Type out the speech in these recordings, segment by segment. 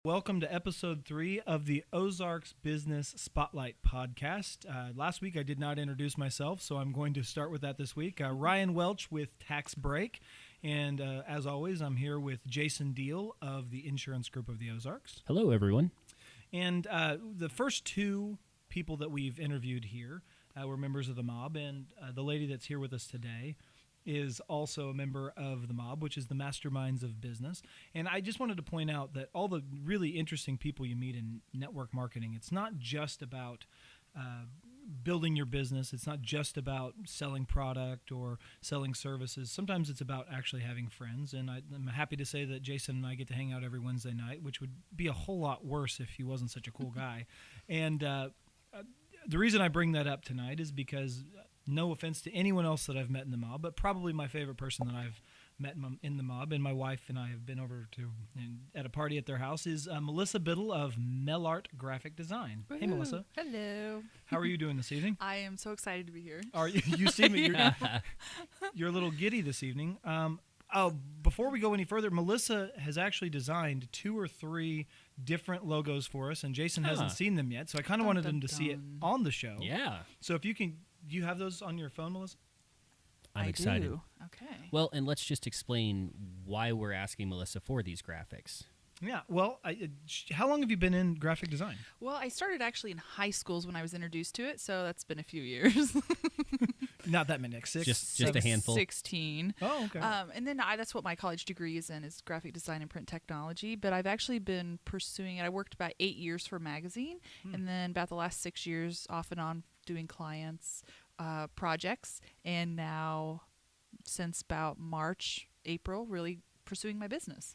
Welcome to episode 3 of the Ozarks Business Spotlight podcast. Last week I did not introduce myself, so I'm going to start with that this week. Ryan Welch with Tax Break, and as always, I'm here with Jason Deal of the Insurance Group of the Ozarks. Hello, everyone. And the first two people that we've interviewed here were members of the mob, and the lady that's here with us today is also a member of the mob, which is the Masterminds of Business. And I just wanted to point out that all the really interesting people you meet in network marketing, it's not just about building your business. It's not just about selling product or selling services. Sometimes it's about actually having friends. And I'm happy to say that Jason and I get to hang out every Wednesday night, which would be a whole lot worse if he wasn't such a cool guy. And the reason I bring that up tonight is because no offense to anyone else that I've met in the mob, but probably my favorite person that I've met in the mob, and my wife and I have been over to at a party at their house, is Melissa Bittle of Melart Graphic Design. Woo-hoo. Hey, Melissa. Hello. How are you doing this evening? I am so excited to be here. Are you? You see me. You're a little giddy this evening. Before we go any further, Melissa has actually designed 2 or 3 different logos for us, and Jason hasn't seen them yet, so I kind of wanted him to see it on the show. Yeah. So if you can, do you have those on your phone, Melissa? I'm excited. Do. Okay. Well, and let's just explain why we're asking Melissa for these graphics. Yeah. Well, how long have you been in graphic design? Well, I started actually in high schools when I was introduced to it, so that's been a few years. Not that many, 6? Just a handful. 16. Oh, okay. And then that's what my college degree is in, is graphic design and print technology. But I've actually been pursuing it. I worked about 8 years for a magazine, and then about the last 6 years off and on doing clients, projects, and now since about March, April, really pursuing my business.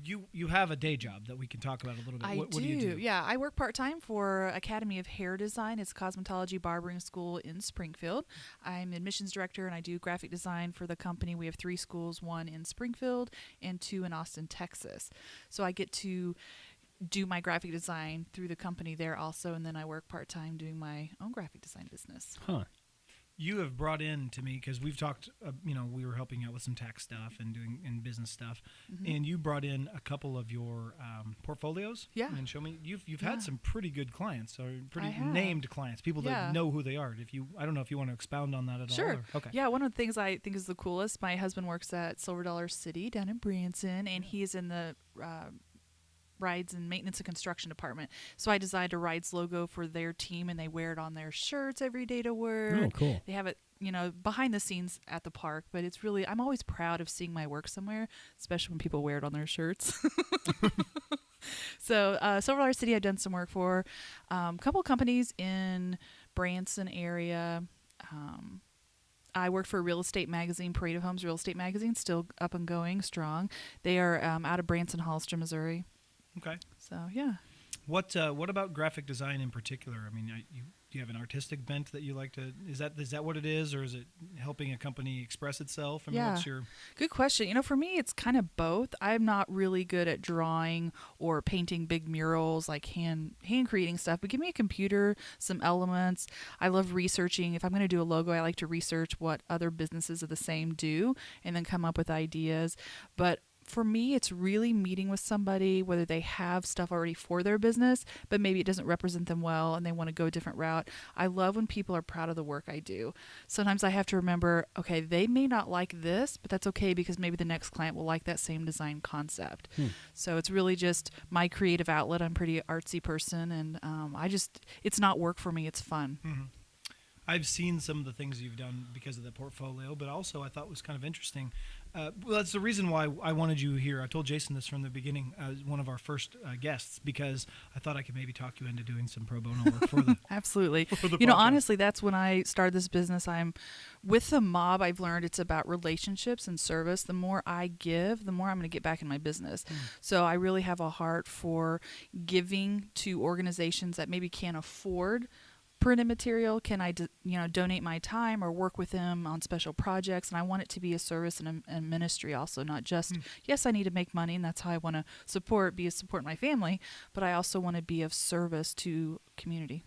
You have a day job that we can talk about a little bit. I What do you do? Yeah, I work part-time for Academy of Hair Design. It's a cosmetology barbering school in Springfield. I'm admissions director, and I do graphic design for the company. We have 3 schools, 1 in Springfield and 2 in Austin, Texas. So I get to do my graphic design through the company there also, and then I work part-time doing my own graphic design business. Huh. You have brought in to me, because we've talked, we were helping out with some tax stuff and doing business stuff, and you brought in a couple of your portfolios. Yeah. And show me, you've had some pretty good clients, or pretty I have. named clients, people that know who they are. I don't know if you want to expound on that at all. Sure. Okay. Yeah, one of the things I think is the coolest, my husband works at Silver Dollar City down in Branson, and he's in the rides and maintenance and construction department. So I designed a rides logo for their team, and they wear it on their shirts every day to work. Oh, cool. They have it, behind the scenes at the park, but it's really, I'm always proud of seeing my work somewhere, especially when people wear it on their shirts. So Silver Dollar City I've done some work for. A couple companies in Branson area. I worked for a real estate magazine, Parade of Homes Real Estate Magazine, still up and going strong. They are out of Branson, Hollister, Missouri. Okay. So, yeah. What about graphic design in particular? I mean, do you have an artistic bent that you like to? Is that what it is, or is it helping a company express itself? I mean, Yeah. what's your? Good question. For me, it's kind of both. I'm not really good at drawing or painting big murals, like hand creating stuff. But give me a computer, some elements. I love researching. If I'm going to do a logo, I like to research what other businesses of the same do, and then come up with ideas. But for me, it's really meeting with somebody, whether they have stuff already for their business, but maybe it doesn't represent them well and they want to go a different route. I love when people are proud of the work I do. Sometimes I have to remember, okay, they may not like this, but that's okay, because maybe the next client will like that same design concept. So it's really just my creative outlet. I'm a pretty artsy person, and it's not work for me. It's fun. Mm-hmm. I've seen some of the things you've done because of the portfolio, but also I thought was kind of interesting. Well, that's the reason why I wanted you here. I told Jason this from the beginning, one of our first guests, because I thought I could maybe talk you into doing some pro bono work for the Absolutely. For the podcast. Honestly, that's when I started this business. I'm with the mob. I've learned it's about relationships and service. The more I give, the more I'm going to get back in my business. So I really have a heart for giving to organizations that maybe can't afford printed material. Can I donate my time or work with them on special projects? And I want it to be a service and a ministry also, not just yes, I need to make money, and that's how I want to support my family, but I also want to be of service to community.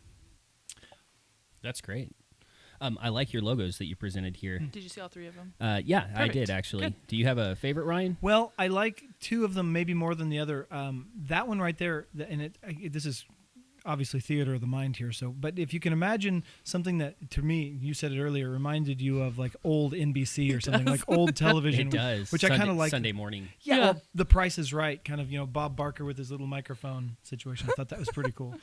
That's great. I like your logos that you presented here. Did you see all three of them? Yeah, I Perfect. did actually. Good. Do you have a favorite, Ryan? Well, I like two of them maybe more than the other. That one right there, and this is obviously theater of the mind here. So, but if you can imagine something that, to me, you said it earlier, reminded you of like old NBC or something, like old television. It does. Which I kind of like. Sunday morning. Yeah, Yeah. well, The Price is Right, kind of, Bob Barker with his little microphone situation. I thought that was pretty cool.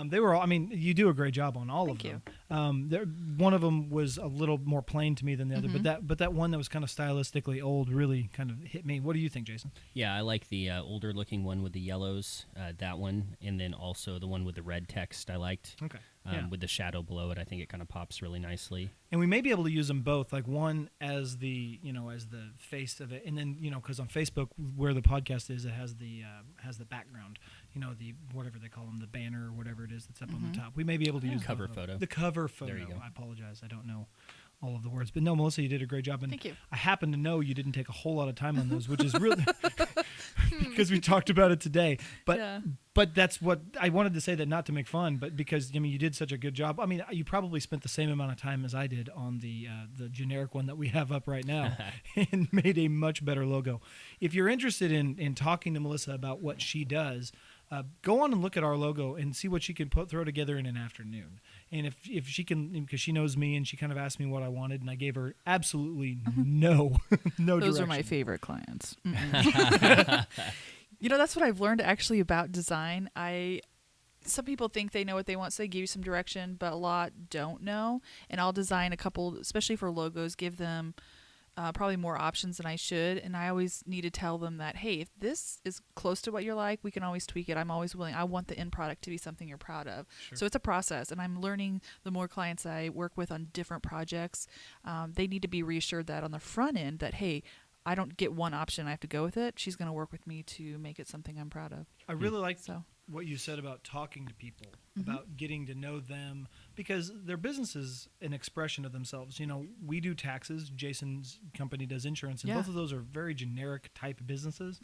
They were all, I mean, you do a great job on all Thank of them. One of them was a little more plain to me than the other, but that one that was kind of stylistically old really kind of hit me. What do you think, Jason? Yeah, I like the older looking one with the yellows, that one, and then also the one with the red text I liked. Okay. Yeah. With the shadow below it, I think it kind of pops really nicely. And we may be able to use them both, like one as the as the face of it, and then because on Facebook where the podcast is, it has the background, the whatever they call them, the banner or whatever it is that's up on the top. We may be able to use Cover both. photo. The cover photo. There you go. I apologize, I don't know all of the words, but no, Melissa, you did a great job, and Thank you. I happen to know you didn't take a whole lot of time on those, which is really because we talked about it today. But Yeah. but that's what I wanted to say, that not to make fun, but because you did such a good job. I mean, you probably spent the same amount of time as I did on the generic one that we have up right now, and made a much better logo. If you're interested in talking to Melissa about what she does, go on and look at our logo and see what she can throw together in an afternoon. And if she can, because she knows me, and she kind of asked me what I wanted, and I gave her absolutely no Those direction. are my favorite clients. That's what I've learned actually about design. Some people think they know what they want, so they give you some direction, but a lot don't know. And I'll design a couple, especially for logos, give them probably more options than I should. And I always need to tell them that, hey, if this is close to what you're like, we can always tweak it. I'm always willing. I want the end product to be something you're proud of. Sure. So it's a process. And I'm learning, the more clients I work with on different projects, they need to be reassured that on the front end that, hey, I don't get one option, I have to go with it. She's going to work with me to make it something I'm proud of. I really like So what you said about talking to people, about getting to know them, because their business is an expression of themselves. We do taxes. Jason's company does insurance, and Yeah. both of those are very generic type of businesses.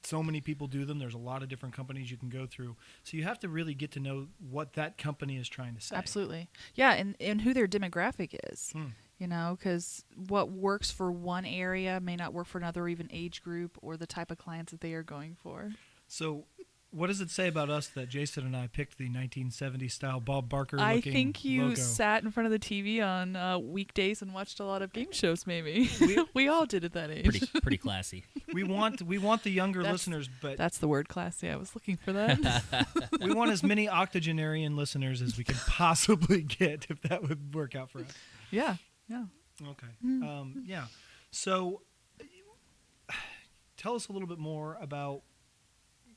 So many people do them. There's a lot of different companies you can go through. So you have to really get to know what that company is trying to say. absolutely. Yeah, and who their demographic is. Because what works for one area may not work for another, or even age group, or the type of clients that they are going for. So what does it say about us that Jason and I picked the 1970s style Bob Barker looking I think you logo? sat in front of the TV on weekdays and watched a lot of game shows. Maybe we all did at that age. Pretty classy. We want the younger That's- listeners, but That's the word, classy. I was looking for that. we want as many octogenarian listeners as we can possibly get, if that would work out for us. Yeah. Okay. Yeah. So tell us a little bit more about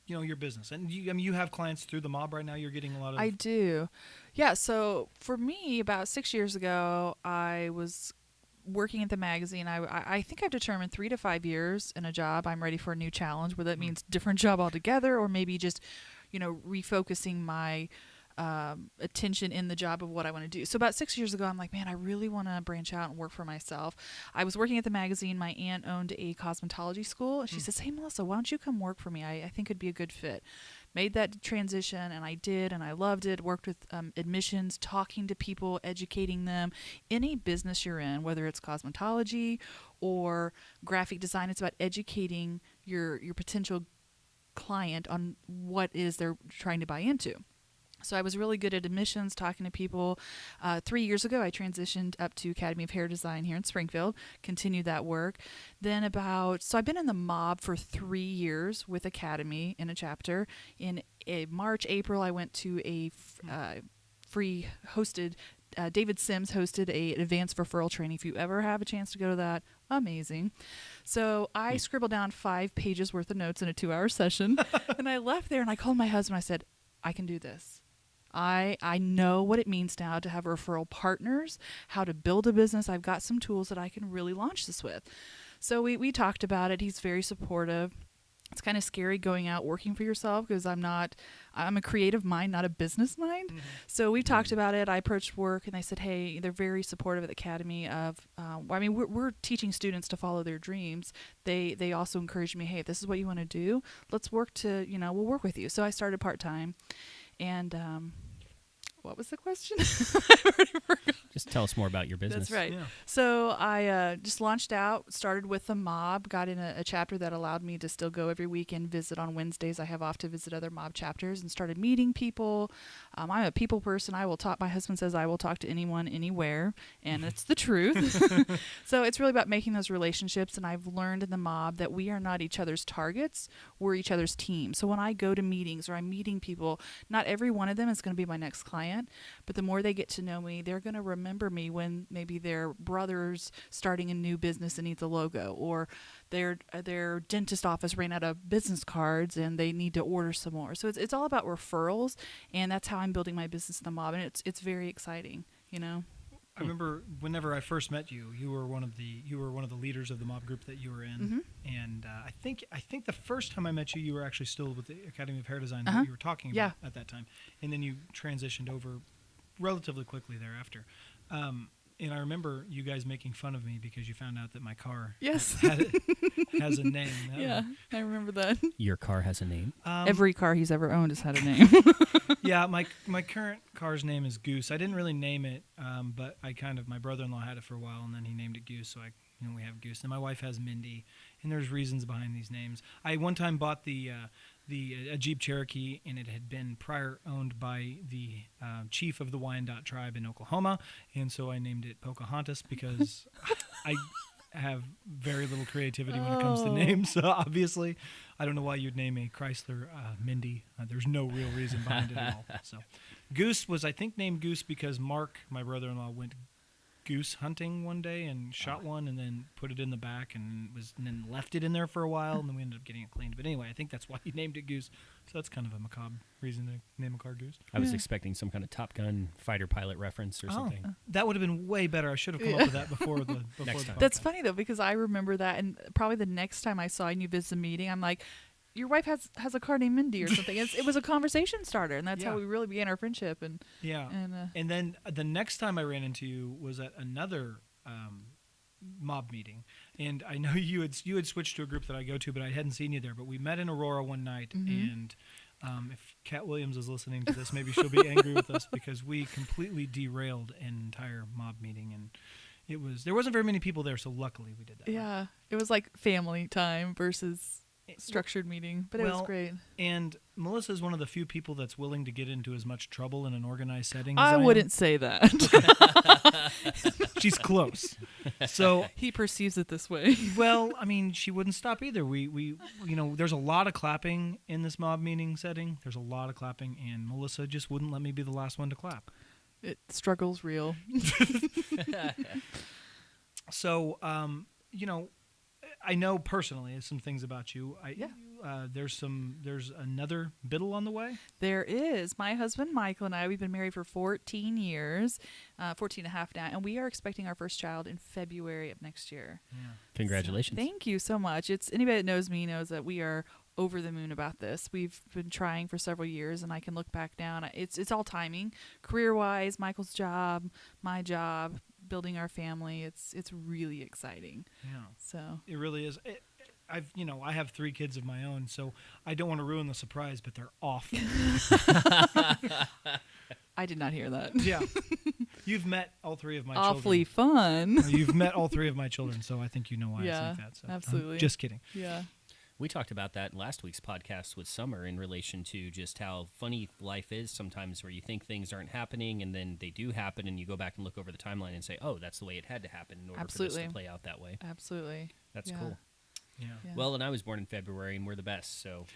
your business, and you have clients through the mob right now. You're getting a lot of. I do. Yeah, so for me, about 6 years ago, I was working at the magazine. I think I've determined 3 to 5 years in a job, I'm ready for a new challenge, whether that means different job altogether, or maybe just, refocusing my attention in the job of what I want to do. So about 6 years ago, I'm like, man, I really want to branch out and work for myself. I was working at the magazine. My aunt owned a cosmetology school. And she says, hey, Melissa, why don't you come work for me? I think it'd be a good fit. Made that transition, and I did, and I loved it. Worked with admissions, talking to people, educating them. Any business you're in, whether it's cosmetology or graphic design, it's about educating your potential client on what it is they're trying to buy into. So I was really good at admissions, talking to people. 3 years ago, I transitioned up to Academy of Hair Design here in Springfield, continued that work. Then so I've been in the mob for 3 years with Academy in a chapter. In March, April, I went to a free hosted, David Sims hosted an advanced referral training. If you ever have a chance to go to that, amazing. So I scribbled down 5 pages worth of notes in a 2-hour session, and I left there and I called my husband. I said, I can do this. I know what it means now to have referral partners, how to build a business. I've got some tools that I can really launch this with. So we talked about it. He's very supportive. It's kind of scary going out working for yourself because I'm a creative mind, not a business mind. So we talked about it. I approached work and they said, hey, they're very supportive at the Academy of, we're teaching students to follow their dreams. They also encouraged me, hey, if this is what you want to do, let's work we'll work with you. So I started part-time. And What was the question? I've already forgotten. Just tell us more about your business. That's right. Yeah. So I just launched out, started with the mob, got in a chapter that allowed me to still go every week and visit on Wednesdays. I have off to visit other mob chapters and started meeting people. I'm a people person. My husband says I will talk to anyone, anywhere, and it's the truth. So it's really about making those relationships, and I've learned in the mob that we are not each other's targets. We're each other's team. So when I go to meetings or I'm meeting people, not every one of them is going to be my next client, but the more they get to know me, they're going to remember me when maybe their brother's starting a new business and needs a logo, or their dentist office ran out of business cards and they need to order some more. So it's all about referrals, and that's how I'm building my business in the mob, and it's very exciting, you know. I remember whenever I first met you, you were one of the leaders of the mob group that you were in, Mm-hmm. and I think the first time I met you, you were actually still with the Academy of Hair Design that you were talking about at that time, and then you transitioned over relatively quickly thereafter. And I remember you guys making fun of me because you found out that my car Yes. has a name. I remember that. Your car has a name? Every car he's ever owned has had a name. Yeah, my current car's name is Goose. I didn't really name it, but my brother-in-law had it for a while, and then he named it Goose. So we have Goose, and my wife has Mindy, and there's reasons behind these names. I one time bought a Jeep Cherokee, and it had been prior owned by the chief of the Wyandotte tribe in Oklahoma, and so I named it Pocahontas because I have very little creativity when it comes to names. So obviously, I don't know why you'd name a Chrysler Mindy. There's no real reason behind it at all. So Goose was, I think, named Goose because Mark, my brother-in-law, went goose hunting one day and shot one and then put it in the back and then left it in there for a while, and then we ended up getting it cleaned. But anyway, I think that's why he named it Goose. So that's kind of a macabre reason to name a car Goose. I was expecting some kind of Top Gun fighter pilot reference or something. That would have been way better. I should have come up with that before the Next time. podcast. That's funny, though, because I remember that, and probably the next time I saw you and you visit a meeting, I'm like, your wife has a car named Mindy or something. It was a conversation starter, and that's how we really began our friendship. And then the next time I ran into you was at another mob meeting, and I know you had switched to a group that I go to, but I hadn't seen you there. But we met in Aurora one night, and if Kat Williams is listening to this, maybe she'll be angry with us because we completely derailed an entire mob meeting, and there wasn't very many people there, so luckily we did that. yeah, it was like family time versus structured meeting, but it was great. And Melissa is one of the few people that's willing to get into as much trouble in an organized setting as I am. wouldn't say that. She's close. So He perceives it this way. well, I mean, she wouldn't stop either. We there's a lot of clapping in this mob meeting setting. There's a lot of clapping, and Melissa just wouldn't let me be the last one to clap. Struggle's real. So, I know personally some things about you. There's another Bittle on the way. There is. My husband, Michael, and I, we've been married for 14 years, 14 and a half now, and we are expecting our first child in February of next year. Yeah. Congratulations. So, thank you so much. Anybody that knows me knows that we are over the moon about this. We've been trying for several years, and I can look back now. It's all timing. Career-wise, Michael's job, my job, building our family. It's really exciting. Yeah. So It really is. I have 3 kids of my own, so I don't want to ruin the surprise, but they're awful. I did not hear that. Yeah. You've met all 3 of my Awfully children. fun. You've met all 3 of my children, so I think you know why I Yeah, think that. So absolutely. I'm just kidding. Yeah. We talked about that in last week's podcast with Summer in relation to just how funny life is sometimes, where you think things aren't happening and then they do happen, and you go back and look over the timeline and say, oh, that's the way it had to happen in order for this to play out that way. Absolutely. That's Yeah. cool. Yeah. Yeah. Well, and I was born in February, and we're the best, so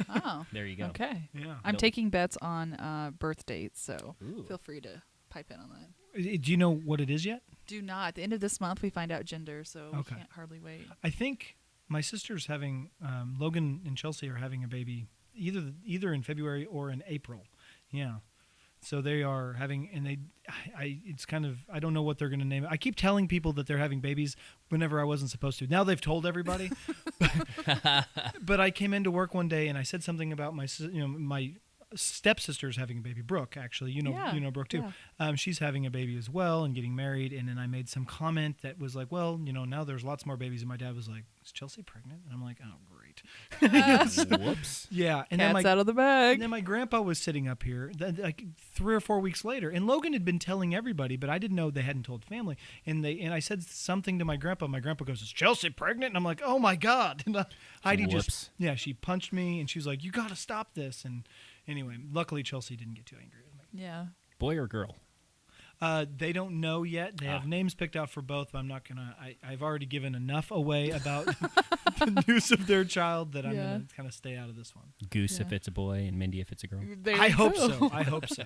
Oh. there you go. Okay. Yeah. I'm Nope. taking bets on birth dates, so Ooh. feel free to pipe in on that. Do you know what it is yet? Do not. At the end of this month, we find out gender, so we Okay. can't hardly wait. I think my sister's having Logan and Chelsea are having a baby either in February or in April. Yeah. So they are having, and it's kind of, I don't know what they're going to name it. I keep telling people that they're having babies whenever I wasn't supposed to. Now they've told everybody. But I came into work one day and I said something about my stepsister's having a baby, Brooke, actually. You know Brooke too. Yeah. She's having a baby as well and getting married. And then I made some comment that was like, well, now there's lots more babies. And my dad was like, is Chelsea pregnant? And I'm like, oh, great. great. Whoops. Yeah, and Cat's then out of the bag. and then my grandpa was sitting up here like 3 or 4 weeks later, and Logan had been telling everybody, but I didn't know they hadn't told family. And I said something to my grandpa. My grandpa goes, "Is Chelsea pregnant?" And I'm like, "Oh my God!" And Heidi Whoops. she punched me, and she was like, "You got to stop this." And anyway, luckily Chelsea didn't get too angry with me. Yeah. Boy or girl? They don't know yet. They have names picked out for both, but I'm not gonna. I've already given enough away about the news of their child that I'm gonna kind of stay out of this one. Goose if it's a boy, and Mindy if it's a girl. I hope so. I hope so.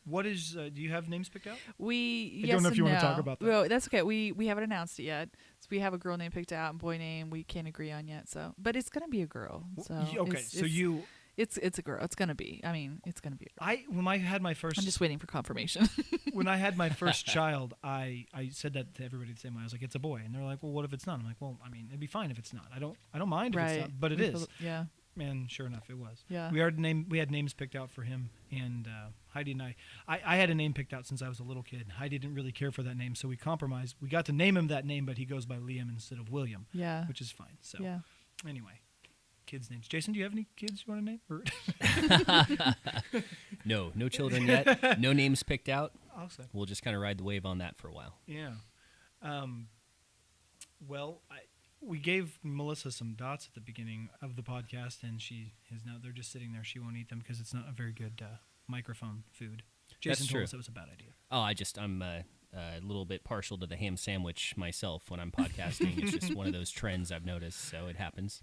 What is? Do you have names picked out? We I yes don't know if and you want no. to talk about that. Well, that's okay. We haven't announced it yet. So we have a girl name picked out and boy name we can't agree on yet. So, but it's gonna be a girl. So Okay, so you. It's a girl. It's gonna be. I mean, it's gonna be a girl. When I had my first. I'm just waiting for confirmation. When I had my first child, I said that to everybody the same way. I was like, "It's a boy," and they're like, "Well, what if it's not?" I'm like, "Well, I mean, it'd be fine if it's not. I don't mind if it's not, but it is." Yeah. And sure enough, it was. Yeah. We had names picked out for him, and Heidi and I had a name picked out since I was a little kid. Heidi didn't really care for that name, so we compromised. We got to name him that name, but he goes by Liam instead of William. Yeah. Which is fine. So Yeah. anyway, kids' names. Jason, do you have any kids you want to name? No children yet. No names picked out. Awesome. We'll just kind of ride the wave on that for a while. Yeah. Well, we gave Melissa some dots at the beginning of the podcast, and she is now. They're just sitting there. She won't eat them because it's not a very good microphone food. Jason told us it was a bad idea. Oh, I'm a little bit partial to the ham sandwich myself when I'm podcasting. It's just one of those trends I've noticed, so it happens.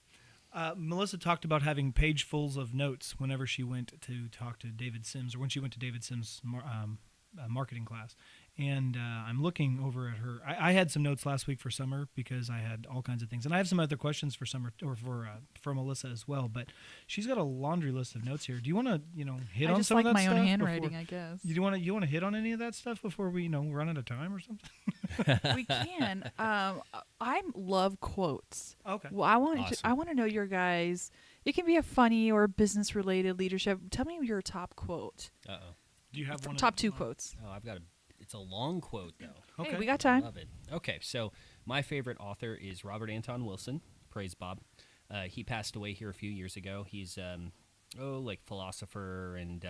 Melissa talked about having pagefuls of notes whenever she went to talk to David Sims, or when she went to David Sims' marketing class. And I'm looking over at her. I had some notes last week for Summer because I had all kinds of things, and I have some other questions for Summer or for Melissa as well. But she's got a laundry list of notes here. Do you want to hit I on just some like of that my stuff? own handwriting, I guess. You want to hit on any of that stuff before we run out of time or something? We can. I love quotes. Okay. Well, I want Awesome. to know your guys. It can be a funny or business related leadership. Tell me your top quote. Uh-oh. Do you have one? Top two quotes. Oh, it's a long quote, though. Okay. Hey, we got time. Love it. Okay, so my favorite author is Robert Anton Wilson. Praise Bob. He passed away here a few years ago. He's philosopher and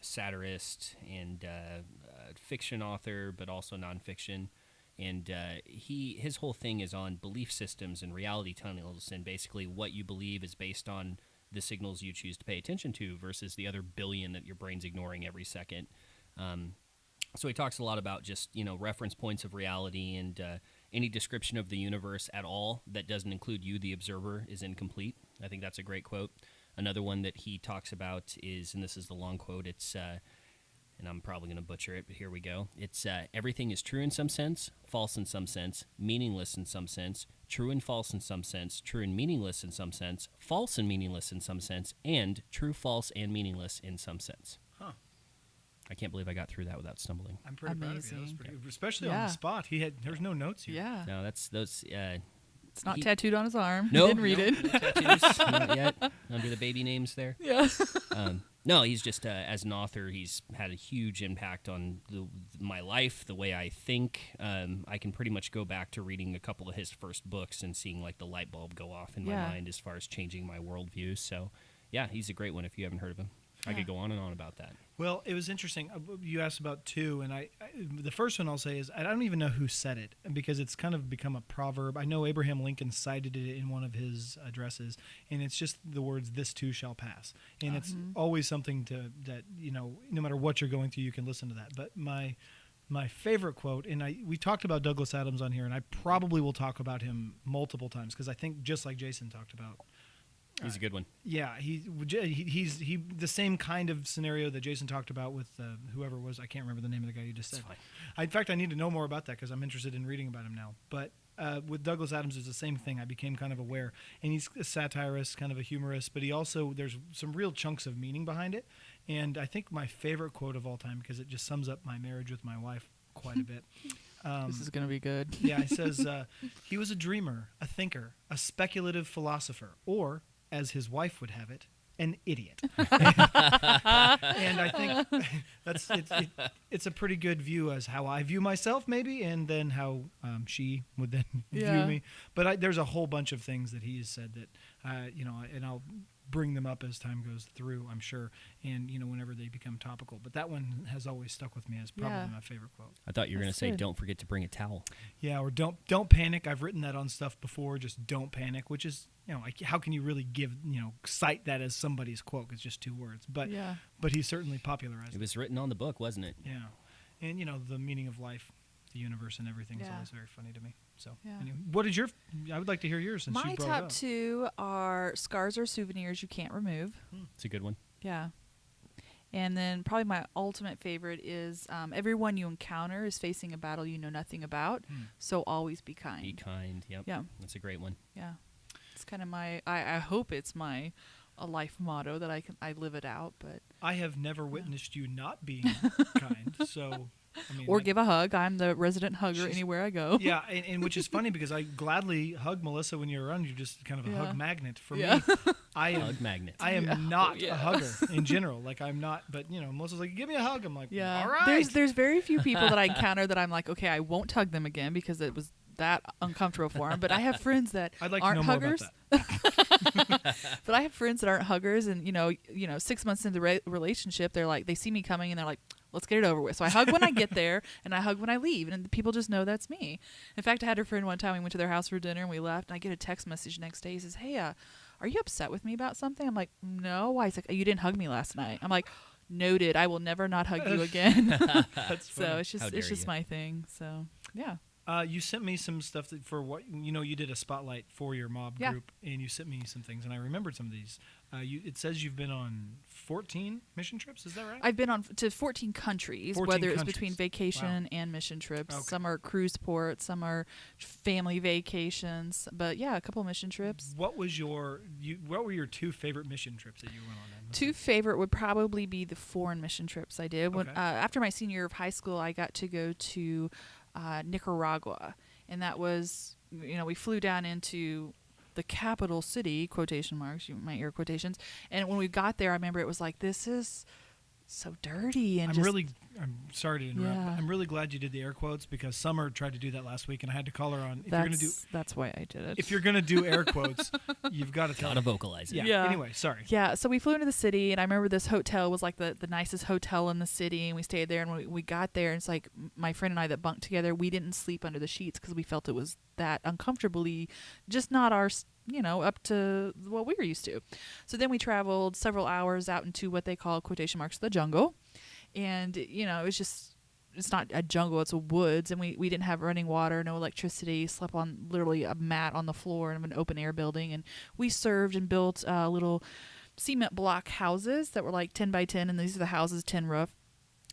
satirist and fiction author, but also nonfiction. And his whole thing is on belief systems and reality tunnels, and basically what you believe is based on the signals you choose to pay attention to versus the other billion that your brain's ignoring every second. So he talks a lot about just, reference points of reality, and any description of the universe at all that doesn't include you, the observer, is incomplete. I think that's a great quote. Another one that he talks about is, and this is the long quote, it's, and I'm probably going to butcher it, but here we go. It's, everything is true in some sense, false in some sense, meaningless in some sense, true and false in some sense, true and meaningless in some sense, false and meaningless in some sense, and true, false, and meaningless in some sense. Huh. I can't believe I got through that without stumbling. I'm pretty proud of you. That was Amazing. especially on the spot. There's no notes here. Yeah. No, that's those. It's not tattooed on his arm. No, He didn't read it. No tattoos, not yet. Under the baby names there. Yeah. No, he's just as an author, he's had a huge impact on my life, the way I think. I can pretty much go back to reading a couple of his first books and seeing like the light bulb go off in my mind as far as changing my worldview. So, yeah, he's a great one if you haven't heard of him. I could go on and on about that. Well, it was interesting. You asked about two, and the first one I'll say is I don't even know who said it because it's kind of become a proverb. I know Abraham Lincoln cited it in one of his addresses, and it's just the words "This too shall pass," and it's always something that no matter what you're going through, you can listen to that. But my favorite quote, and we talked about Douglas Adams on here, and I probably will talk about him multiple times because I think just like Jason talked about. He's a good one. Yeah, he's the same kind of scenario that Jason talked about with whoever it was. I can't remember the name of the guy you just said. In fact, I need to know more about that because I'm interested in reading about him now. But with Douglas Adams, it's the same thing. I became kind of aware, and he's a satirist, kind of a humorist, but there's some real chunks of meaning behind it. And I think my favorite quote of all time, because it just sums up my marriage with my wife quite a bit. This is going to be good. Yeah, it says he was a dreamer, a thinker, a speculative philosopher, or, as his wife would have it, an idiot. And I think it's a pretty good view as how I view myself, maybe, and then how she would then view me. But there's a whole bunch of things that he has said that, and I'll bring them up as time goes through, I'm sure, and whenever they become topical. But that one has always stuck with me as probably my favorite quote. I thought you were going to say, good. "Don't forget to bring a towel." Yeah, or don't panic. I've written that on stuff before. Just don't panic, which is like, how can you really cite that as somebody's quote? It's just 2 words, but he certainly popularized It was written on the book, wasn't it? Yeah, and the meaning of life, the universe, and everything is always very funny to me. So, anyway, what is your? I would like to hear yours since My you brought it top up. 2 are scars or souvenirs you can't remove. It's a good one. Yeah. And then probably my ultimate favorite is everyone you encounter is facing a battle you know nothing about, so always be kind. Be kind. Yep. Yeah. That's a great one. Yeah. It's kind of I hope it's my a life motto that I live it out, but I have never witnessed you not being kind, so. Or give a hug. I'm the resident hugger anywhere I go. Yeah, and which is funny because I gladly hug Melissa when you're around. You're just kind of a hug magnet for me. I am Hug magnet. I am not a hugger in general. Like, I'm not, but Melissa's like, give me a hug. I'm like, all right. There's very few people that I encounter that I'm like, okay, I won't hug them again because it was that uncomfortable for them. But I have friends that I'd like aren't to know huggers. more about that. But I have friends that aren't huggers, and 6 months into the relationship, they're like, they see me coming and they're like, let's get it over with. So I hug when I get there, and I hug when I leave, and people just know that's me. In fact, I had a friend one time. We went to their house for dinner, and we left, and I get a text message next day. He says, "Hey, are you upset with me about something?" I'm like, "No." Why? He's like, "You didn't hug me last night." I'm like, "Noted. I will never not hug you again." That's so funny. it's just my thing. So yeah. You sent me some stuff for what you did a spotlight for your mob group, and you sent me some things, and I remembered some of these. It says you've been on 14 mission trips. Is that right? I've been on to 14 countries, 14 whether it's countries. between vacation and mission trips. Okay. Some are cruise ports, some are family vacations, but yeah, a couple mission trips. What were your 2 favorite mission trips that you went on? Then? 2 favorite would probably be the foreign mission trips I did. When, Okay. after my senior year of high school, I got to go to Nicaragua, and that was, we flew down into the capital city, quotation marks, my air quotations, and when we got there, I remember it was like, this is so dirty, and I'm sorry to interrupt, but I'm really glad you did the air quotes, because Summer tried to do that last week, and I had to call her on. That's why I did it. If you're gonna do air quotes, you've got to tell Gotta me. vocalize it. Yeah. Anyway, sorry. Yeah, so we flew into the city, and I remember this hotel was like the nicest hotel in the city, and we stayed there, and when we got there, and it's like my friend and I that bunked together, we didn't sleep under the sheets because we felt it was that uncomfortably just not our, up to what we were used to. So then we traveled several hours out into what they call, quotation marks, the jungle, and, it was just, it's not a jungle, it's a woods, and we didn't have running water, no electricity, slept on literally a mat on the floor of an open air building, and we served and built little cement block houses that were like 10 by 10, and these are the houses, 10 roof.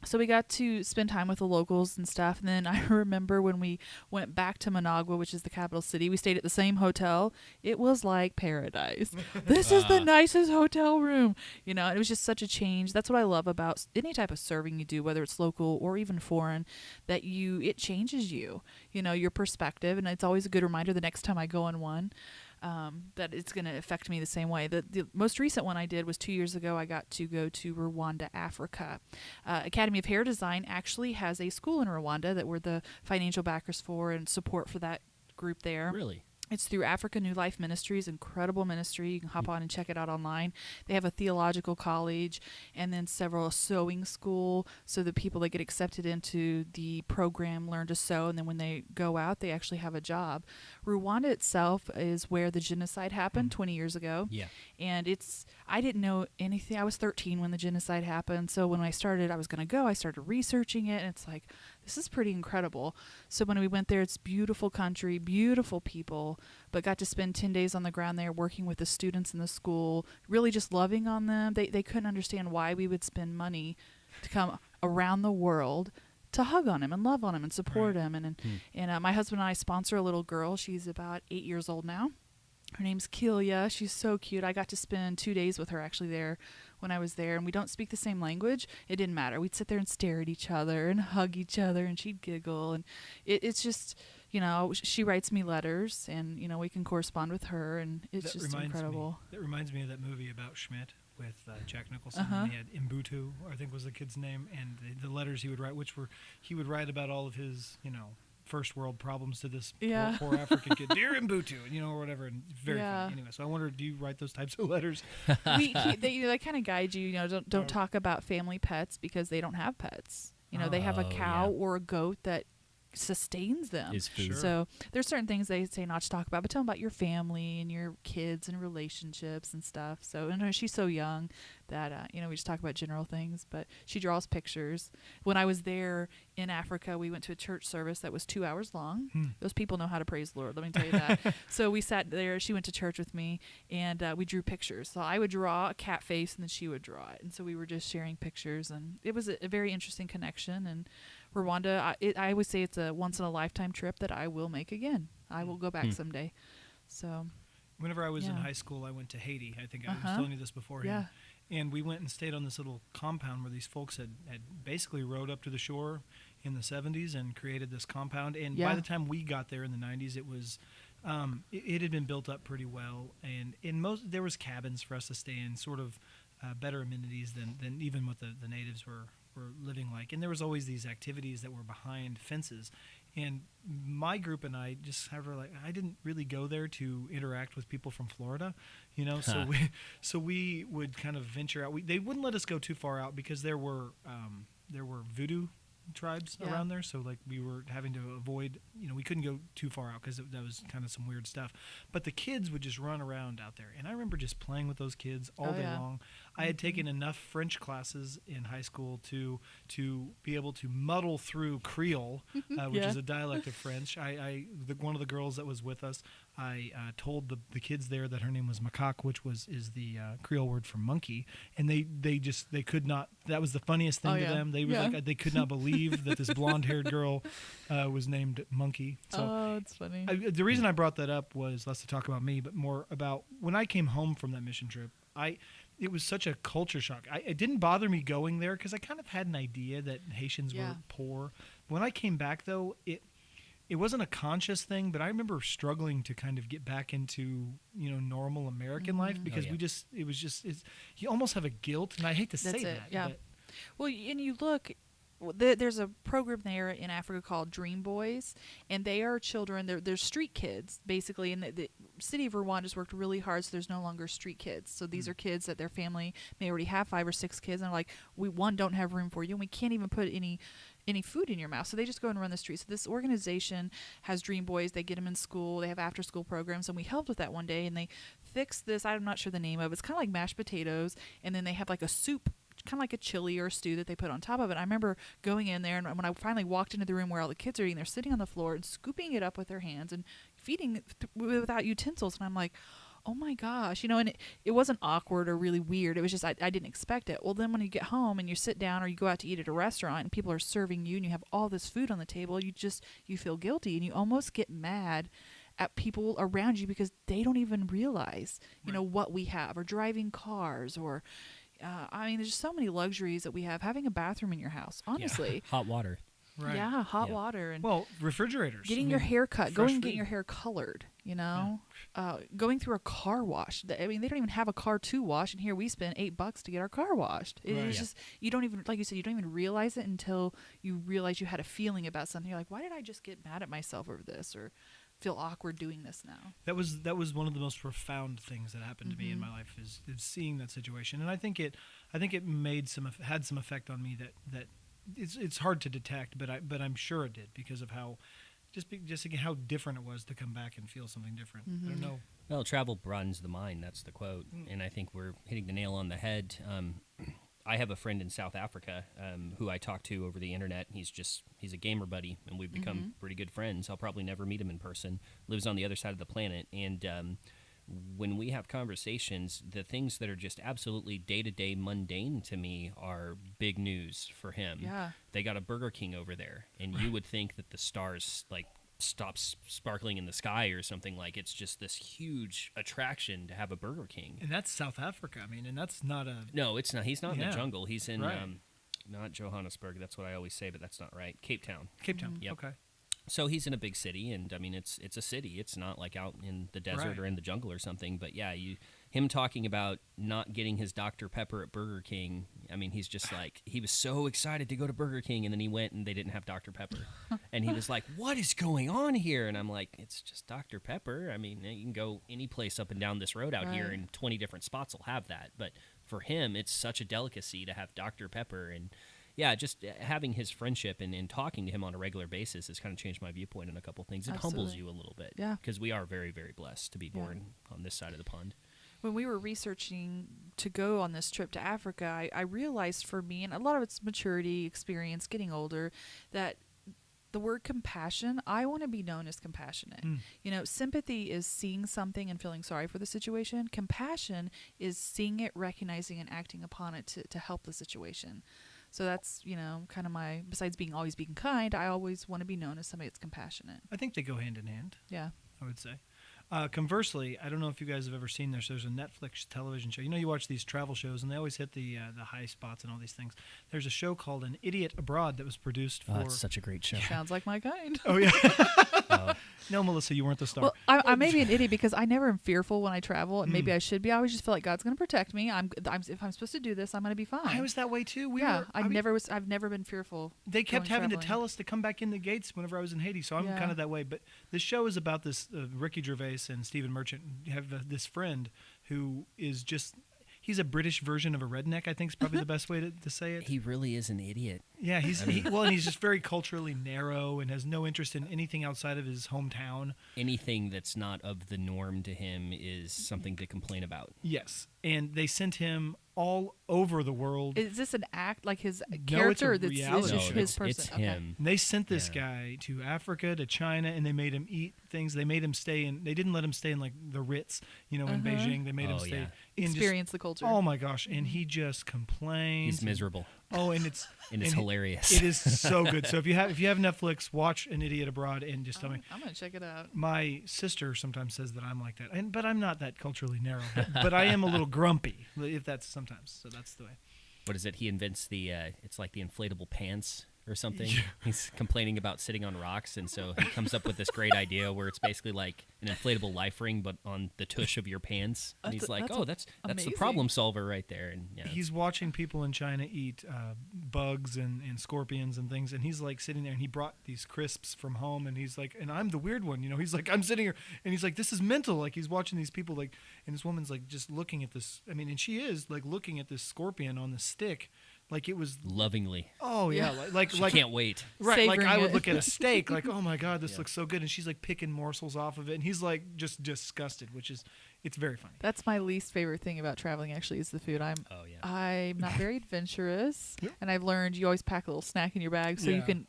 So we got to spend time with the locals and stuff. And then I remember when we went back to Managua, which is the capital city, we stayed at the same hotel. It was like paradise. This is the nicest hotel room. It was just such a change. That's what I love about any type of serving you do, whether it's local or even foreign, that it changes you, your perspective. And it's always a good reminder the next time I go on one. That it's going to affect me the same way. The most recent one I did was 2 years ago. I got to go to Rwanda, Africa. Academy of Hair Design actually has a school in Rwanda that we're the financial backers for and support for that group there. Really? It's through Africa New Life Ministries, incredible ministry. You can hop on and check it out online. They have a theological college and then several sewing school, so the people that get accepted into the program learn to sew, and then when they go out, they actually have a job. Rwanda itself is where the genocide happened 20 years ago. Yeah. And I didn't know anything. I was 13 when the genocide happened, so when I was going to go, I started researching it, and it's like, this is pretty incredible. So when we went there, it's beautiful country, beautiful people, but got to spend 10 days on the ground there working with the students in the school, really just loving on them. They couldn't understand why we would spend money to come around the world to hug on him and love on him and support him. And my husband and I sponsor a little girl. She's about 8 years old now. Her name's Kelia. She's so cute. I got to spend 2 days with her actually there when I was there, and we don't speak the same language. It didn't matter. We'd sit there and stare at each other and hug each other, and she'd giggle. And it's just, she writes me letters, and, we can correspond with her, and it's just incredible. That reminds me of that movie about Schmidt. Jack Nicholson. And he had Mbutu, I think was the kid's name, and the letters he would write, he would write about all of his, first world problems to this poor African kid, dear Mbutu, or whatever. And very funny. Anyway, so I wonder, do you write those types of letters? They kind of guide you. Don't talk about family pets because they don't have pets. They have a cow or a goat that sustains them. Is food. Sure. So there's certain things they say not to talk about, but tell them about your family and your kids and relationships and stuff. So she's so young that we just talk about general things, but she draws pictures. When I was there in Africa, we went to a church service that was 2 hours long. Those people know how to praise the Lord, let me tell you that. So we sat there, she went to church with me, and we drew pictures. So I would draw a cat face and then she would draw it, and so we were just sharing pictures, and it was a very interesting connection. And Rwanda, I would say it's a once-in-a-lifetime trip that I will make again. I will go back someday. So, whenever I was in high school, I went to Haiti. I think I was telling you this beforehand. And we went and stayed on this little compound where these folks had basically rowed up to the shore in the 70s and created this compound. And by the time we got there in the 90s, it was it had been built up pretty well. And there was cabins for us to stay in, sort of better amenities than even what the natives were living like. And there was always these activities that were behind fences. And my group and I just I didn't really go there to interact with people from Florida, so we would kind of venture out. They wouldn't let us go too far out because there were voodoo tribes around there, so we were having to avoid, we couldn't go too far out because that was kind of some weird stuff. But the kids would just run around out there, and I remember just playing with those kids all day long. I had taken enough French classes in high school to be able to muddle through Creole, which is a dialect of French. One of the girls that was with us, I told the kids there that her name was Macaque, which is the Creole word for monkey, and they could not. That was the funniest thing to them. They were they could not believe that this blonde-haired girl was named Monkey. So it's funny. The reason I brought that up was less to talk about me, but more about when I came home from that mission trip. It was such a culture shock. It didn't bother me going there because I kind of had an idea that Haitians were poor. When I came back, though, it wasn't a conscious thing, but I remember struggling to kind of get back into normal American life because you almost have a guilt, and I hate to say that. Yeah. Well, and you look. There's a program there in Africa called Dream Boys, and they are children. They're street kids, basically, and the city of Rwanda's worked really hard, so there's no longer street kids. So these are kids that their family may already have 5 or 6 kids, and they're like, we don't have room for you, and we can't even put any food in your mouth. So they just go and run the streets. So this organization has Dream Boys. They get them in school. They have after-school programs, and we helped with that one day, and they fixed this. I'm not sure the name of it. It's kind of like mashed potatoes, and then they have like a soup, kind of like a chili or a stew that they put on top of it. I remember going in there, and when I finally walked into the room where all the kids are eating, they're sitting on the floor and scooping it up with their hands and feeding it without utensils. And I'm like, oh my gosh, and it wasn't awkward or really weird. It was just I didn't expect it. Well, then when you get home and you sit down or you go out to eat at a restaurant and people are serving you and you have all this food on the table, you feel guilty, and you almost get mad at people around you because they don't even realize, what we have, or driving cars, or there's just so many luxuries that we have. Having a bathroom in your house, honestly. Hot water. Right. Yeah, hot water. And refrigerators. Getting your hair cut, going and getting your hair colored, going through a car wash. They don't even have a car to wash, and here we spend $8 to get our car washed. It's just, you don't even, like you said, you don't even realize it until you realize you had a feeling about something. You're like, why did I just get mad at myself over this, or feel awkward doing this now? That was one of the most profound things that happened to me in my life is seeing that situation, and I think it had some effect on me that it's hard to detect, but I'm sure it did because of how just again how different it was to come back and feel something different. I don't know. Well, travel broadens the mind. That's the quote, and I think we're hitting the nail on the head. I have a friend in South Africa who I talk to over the internet. He's a gamer buddy, and we've become pretty good friends. I'll probably never meet him in person. Lives on the other side of the planet, and when we have conversations, the things that are just absolutely day-to-day mundane to me are big news for him. Yeah. They got a Burger King over there, and you would think that the stars stops sparkling in the sky or something. Like, it's just this huge attraction to have a Burger King. And that's South Africa. And that's not a... No, it's not. He's not in the jungle. He's in, right. Not Johannesburg. That's what I always say, but that's not right. Cape Town. Cape Town. Yep. Okay. So he's in a big city, and it's a city. It's not like out in the desert or in the jungle or something. But yeah, him talking about not getting his Dr. Pepper at Burger King. I mean, he's just like, he was so excited to go to Burger King, and then he went and they didn't have Dr. Pepper. And he was like, what is going on here? And I'm like, it's just Dr. Pepper. I mean, you can go any place up and down this road out here, and 20 different spots will have that. But for him, it's such a delicacy to have Dr. Pepper. And yeah, just having his friendship and talking to him on a regular basis has kind of changed my viewpoint on a couple things. It humbles you a little bit. Yeah. Because we are very, very blessed to be born on this side of the pond. When we were researching to go on this trip to Africa, I realized for me, and a lot of it's maturity, experience, getting older, that the word compassion, I want to be known as compassionate. You know, sympathy is seeing something and feeling sorry for the situation. Compassion is seeing it, recognizing, and acting upon it to help the situation. So that's, you know, kind of besides always being kind, I always want to be known as somebody that's compassionate. I think they go hand in hand. Yeah. I would say. Conversely, I don't know if you guys have ever seen this. There's a Netflix television show. You know, you watch these travel shows, and they always hit the high spots and all these things. There's a show called An Idiot Abroad that was produced for... Oh, it's such a great show. Sounds like my kind. Oh, yeah. No, Melissa, you weren't the star. Well, I may be an idiot because I never am fearful when I travel, and maybe I should be. I always just feel like God's going to protect me. If I'm supposed to do this, I'm going to be fine. I was that way, too. I've never been fearful. They kept having traveling. to tell us to come back in the gates whenever I was in Haiti, so I'm kind of that way. But this show is about this Ricky Gervais and Stephen Merchant have this friend who is just... He's a British version of a redneck, I think is probably the best way to say it. He really is an idiot. Yeah, and he's just very culturally narrow and has no interest in anything outside of his hometown. Anything that's not of the norm to him is something to complain about. Yes, and they sent him all over the world. Is this an act, like his No, character? it's a reality show. His person. It's him. And they sent this guy to Africa, to China, and they made him eat things. They made him stay in. They didn't let him stay in like the Ritz, in Beijing. They made him stay in Experience the culture. Oh my gosh! And he just complains. He's miserable. Oh, and it's hilarious. It is so good. So if you have Netflix, watch An Idiot Abroad and just tell me. I'm gonna check it out. My sister sometimes says that I'm like that, but I'm not that culturally narrow. But I am a little grumpy, if that's sometimes. So that's the way. What is it? He invents it's like the inflatable pants or something. Yeah. He's complaining about sitting on rocks, and so he comes up with this great idea where it's basically like an inflatable life ring, but on the tush of your pants. And he's like, that's the problem solver right there. And he's watching people in China eat bugs and scorpions and things, and he's like sitting there, and he brought these crisps from home, and he's like, and I'm the weird one, he's like, I'm sitting here, and he's like, this is mental. Like, he's watching these people, like, and this woman's like just looking at this, and she is like looking at this scorpion on the stick, like it was lovingly. Oh yeah, like she can't wait. Right, Savoring like I would it. look at a steak, like, oh my god, this looks so good, and she's like picking morsels off of it, and he's like just disgusted, it's very funny. That's my least favorite thing about traveling. Actually, is the food. I'm not very adventurous, and I've learned you always pack a little snack in your bag so you can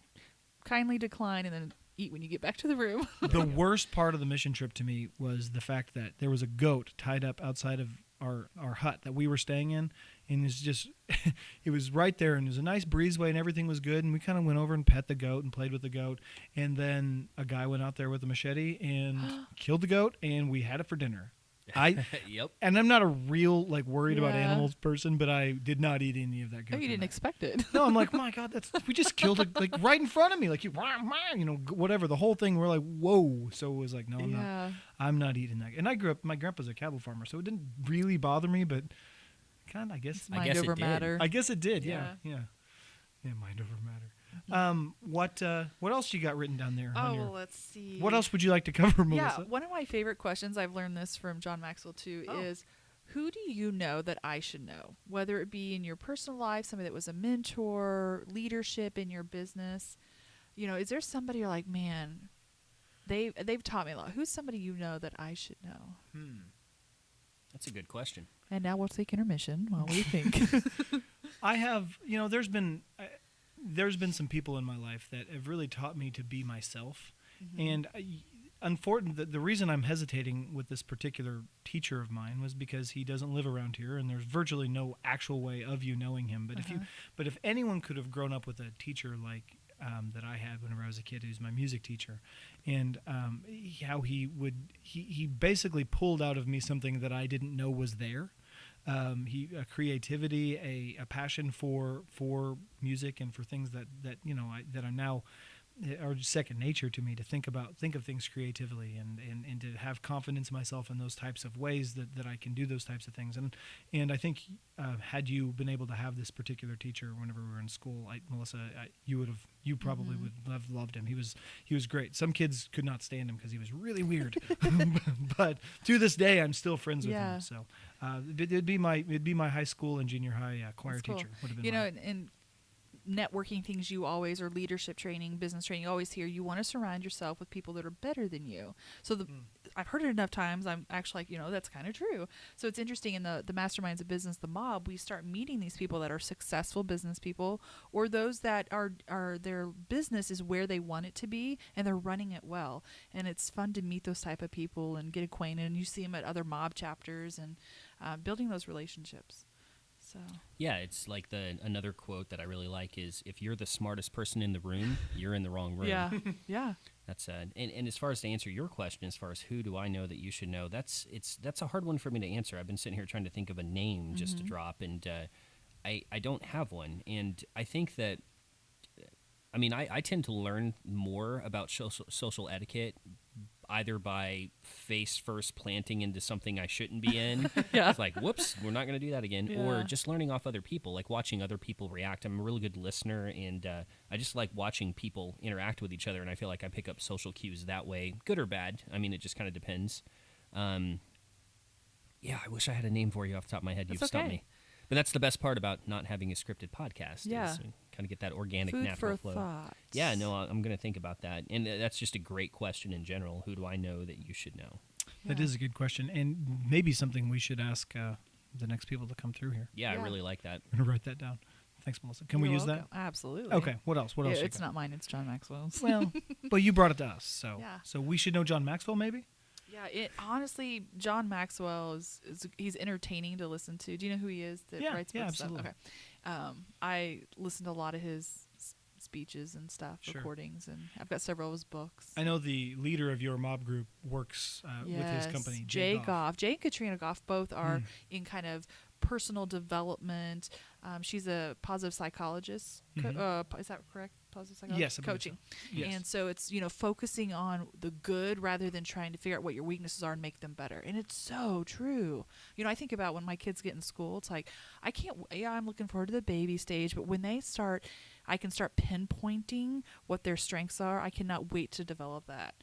kindly decline and then eat when you get back to the room. The worst part of the mission trip to me was the fact that there was a goat tied up outside of our hut that we were staying in, and it's just it was right there, and it was a nice breezeway, and everything was good, and we kind of went over and pet the goat and played with the goat, and then a guy went out there with a machete and killed the goat, and we had it for dinner. Yep. And I'm not a real worried about animals person, but I did not eat any of that goat. Oh, you didn't expect it. No, I'm like, my God, we just killed it right in front of me, whatever. The whole thing, we're like, whoa. So it was like, no, I'm not eating that. And I grew up, my grandpa's a cattle farmer, so it didn't really bother me, but kind of, I guess over matter. I guess it did. Yeah. Mind over matter. What else you got written down there? Let's see. What else would you like to cover, Melissa? Yeah, one of my favorite questions, I've learned this from John Maxwell too, is who do you know that I should know? Whether it be in your personal life, somebody that was a mentor, leadership in your business. Is there somebody you're like, man, they've taught me a lot. Who's somebody you know that I should know? That's a good question. And now we'll take intermission while we think. I have, there's been some people in my life that have really taught me to be myself. And unfortunately, the reason I'm hesitating with this particular teacher of mine was because he doesn't live around here, and there's virtually no actual way of you knowing him. But if anyone could have grown up with a teacher like that I had whenever I was a kid, who's my music teacher, and how he basically pulled out of me something that I didn't know was there. A creativity, a passion for music and for things that I'm now are second nature to me to think of things creatively and to have confidence in myself in those types of ways that I can do those types of things. And I think had you been able to have this particular teacher whenever we were in school, Melissa, you probably would have loved him. He was great. Some kids could not stand him because he was really weird, but to this day I'm still friends with him. So it'd be my high school and junior high choir That's cool. teacher would have been and networking things you always, or leadership training, business training, you always hear you want to surround yourself with people that are better than you. So I've heard it enough times, I'm actually like, that's kind of true. So it's interesting in the masterminds of business, the mob, we start meeting these people that are successful business people, or those that are their business is where they want it to be and they're running it well. And it's fun to meet those type of people and get acquainted, and you see them at other mob chapters and building those relationships. So. Yeah, it's like another quote that I really like is, if you're the smartest person in the room, you're in the wrong room. Yeah, yeah. That's and as far as to answer your question, as far as who do I know that you should know, that's a hard one for me to answer. I've been sitting here trying to think of a name just to drop, and I don't have one. And I think that, I tend to learn more about social etiquette either by face first planting into something I shouldn't be in. Yeah. It's like, whoops, we're not going to do that again. Yeah. Or just learning off other people, like watching other people react. I'm a really good listener, and I just like watching people interact with each other, and I feel like I pick up social cues that way, good or bad. It just kind of depends. I wish I had a name for you off the top of my head. You've stumped me. But that's the best part about not having a scripted podcast. Yeah. Is kind of get that organic, Food natural for flow. thought. Yeah, no, I'm going to think about that. And that's just a great question in general. Who do I know that you should know? That is a good question, and maybe something we should ask the next people to come through here. Yeah, I really like that. I'm going to write that down. Thanks, Melissa. Can we use welcome. that? Absolutely. Okay. What else? What else? It's not mine. It's John Maxwell's. Well, but you brought it to us, so Yeah. so we should know John Maxwell, maybe. Yeah, honestly, John Maxwell he's entertaining to listen to. Do you know who he is that writes books? Absolutely. Okay. I listen to a lot of his speeches and stuff, recordings, and I've got several of his books. I know the leader of your mob group works with his company, Jay Goff. Jay and Katrina Goff both are in kind of personal development. She's a positive psychologist. Is that correct? Positive psychologist? Yes, coaching. So. Yes. And so it's, focusing on the good rather than trying to figure out what your weaknesses are and make them better. And it's so true. I think about when my kids get in school, it's like, I'm looking forward to the baby stage, but when they start, I can start pinpointing what their strengths are. I cannot wait to develop that.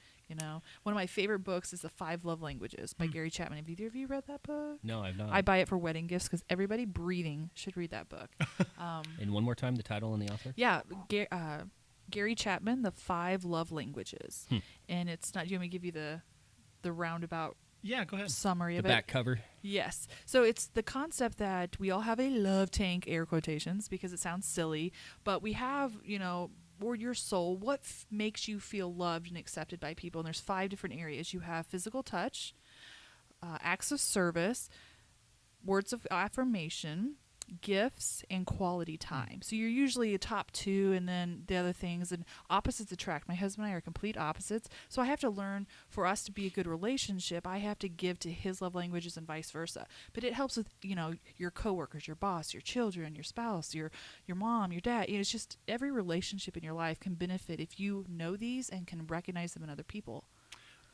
One of my favorite books is The 5 Love Languages by Gary Chapman. Have either of you read that book? No, I've not. I buy it for wedding gifts because everybody breathing should read that book. And one more time, the title and the author? Yeah, Gary Chapman, The 5 Love Languages. And it's not, do you want me to give you the roundabout go ahead. summary of it? The back cover? Yes. So it's the concept that we all have a love tank, air quotations, because it sounds silly, but we have, or your soul, what makes you feel loved and accepted by people. And there's 5 different areas. You have physical touch, acts of service, words of affirmation, gifts, and quality time. So you're usually a top 2, and then the other things, and opposites attract. My husband and I are complete opposites. So I have to learn, for us to be a good relationship, I have to give to his love languages and vice versa. But it helps with, your coworkers, your boss, your children, your spouse, your mom, your dad. It's just every relationship in your life can benefit if you know these and can recognize them in other people.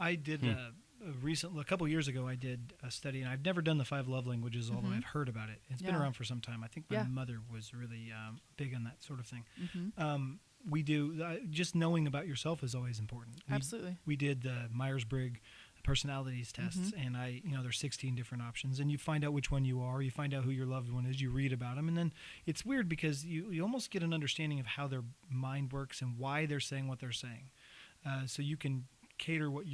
I did a couple years ago, I did a study, and I've never done the 5 love languages, although I've heard about it. It's been around for some time. I think my mother was really big on that sort of thing. We do, just knowing about yourself is always important. Absolutely. We did the Myers-Briggs personalities tests, and there's 16 different options, and you find out which one you are, you find out who your loved one is, you read about them, and then it's weird because you almost get an understanding of how their mind works and why they're saying what they're saying. So you can cater what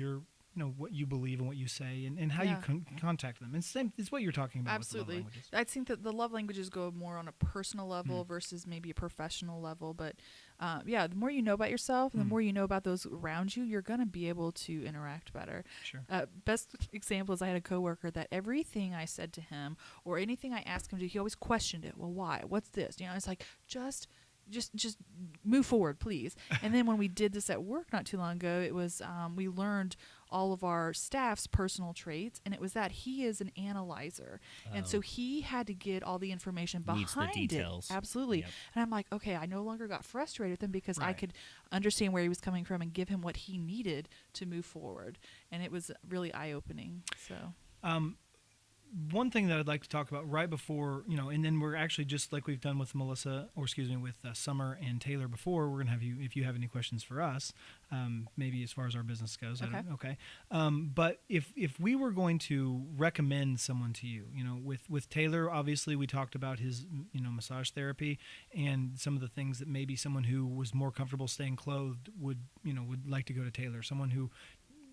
what you believe and what you say, and how you contact them. And it's what you're talking about. Absolutely. With the love languages. I think that the love languages go more on a personal level versus maybe a professional level. But the more you know about yourself and the more you know about those around you, you're going to be able to interact better. Sure. Best example is I had a coworker that everything I said to him or anything I asked him to, he always questioned it. Well, why? What's this? It's like, just just move forward, please. And then when we did this at work not too long ago, it was we learned all of our staff's personal traits, and it was that he is an analyzer, and so he had to get all the information behind Needs the details. it. Absolutely. Yep. And I'm like, okay, I no longer got frustrated with him because I Right. could understand where he was coming from and give him what he needed to move forward, and it was really eye-opening. So One thing that I'd like to talk about right before, and then we're actually just like we've done with Melissa, or excuse me, with Summer and Taylor before, we're going to have you, if you have any questions for us, maybe as far as our business goes. Okay. But if we were going to recommend someone to you, with Taylor, obviously we talked about his, massage therapy and some of the things that maybe someone who was more comfortable staying clothed would like to go to Taylor. Someone who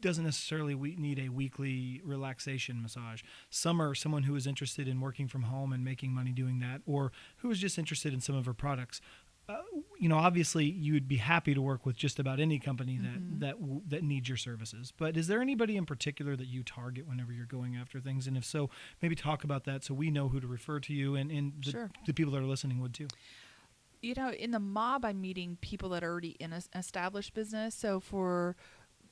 doesn't necessarily need a weekly relaxation massage. Summer, someone who is interested in working from home and making money doing that, or who is just interested in some of her products. Obviously you would be happy to work with just about any company that needs your services. But is there anybody in particular that you target whenever you're going after things? And if so, maybe talk about that so we know who to refer to you, and Sure. the people that are listening would too. in the mob, I'm meeting people that are already in an established business. So for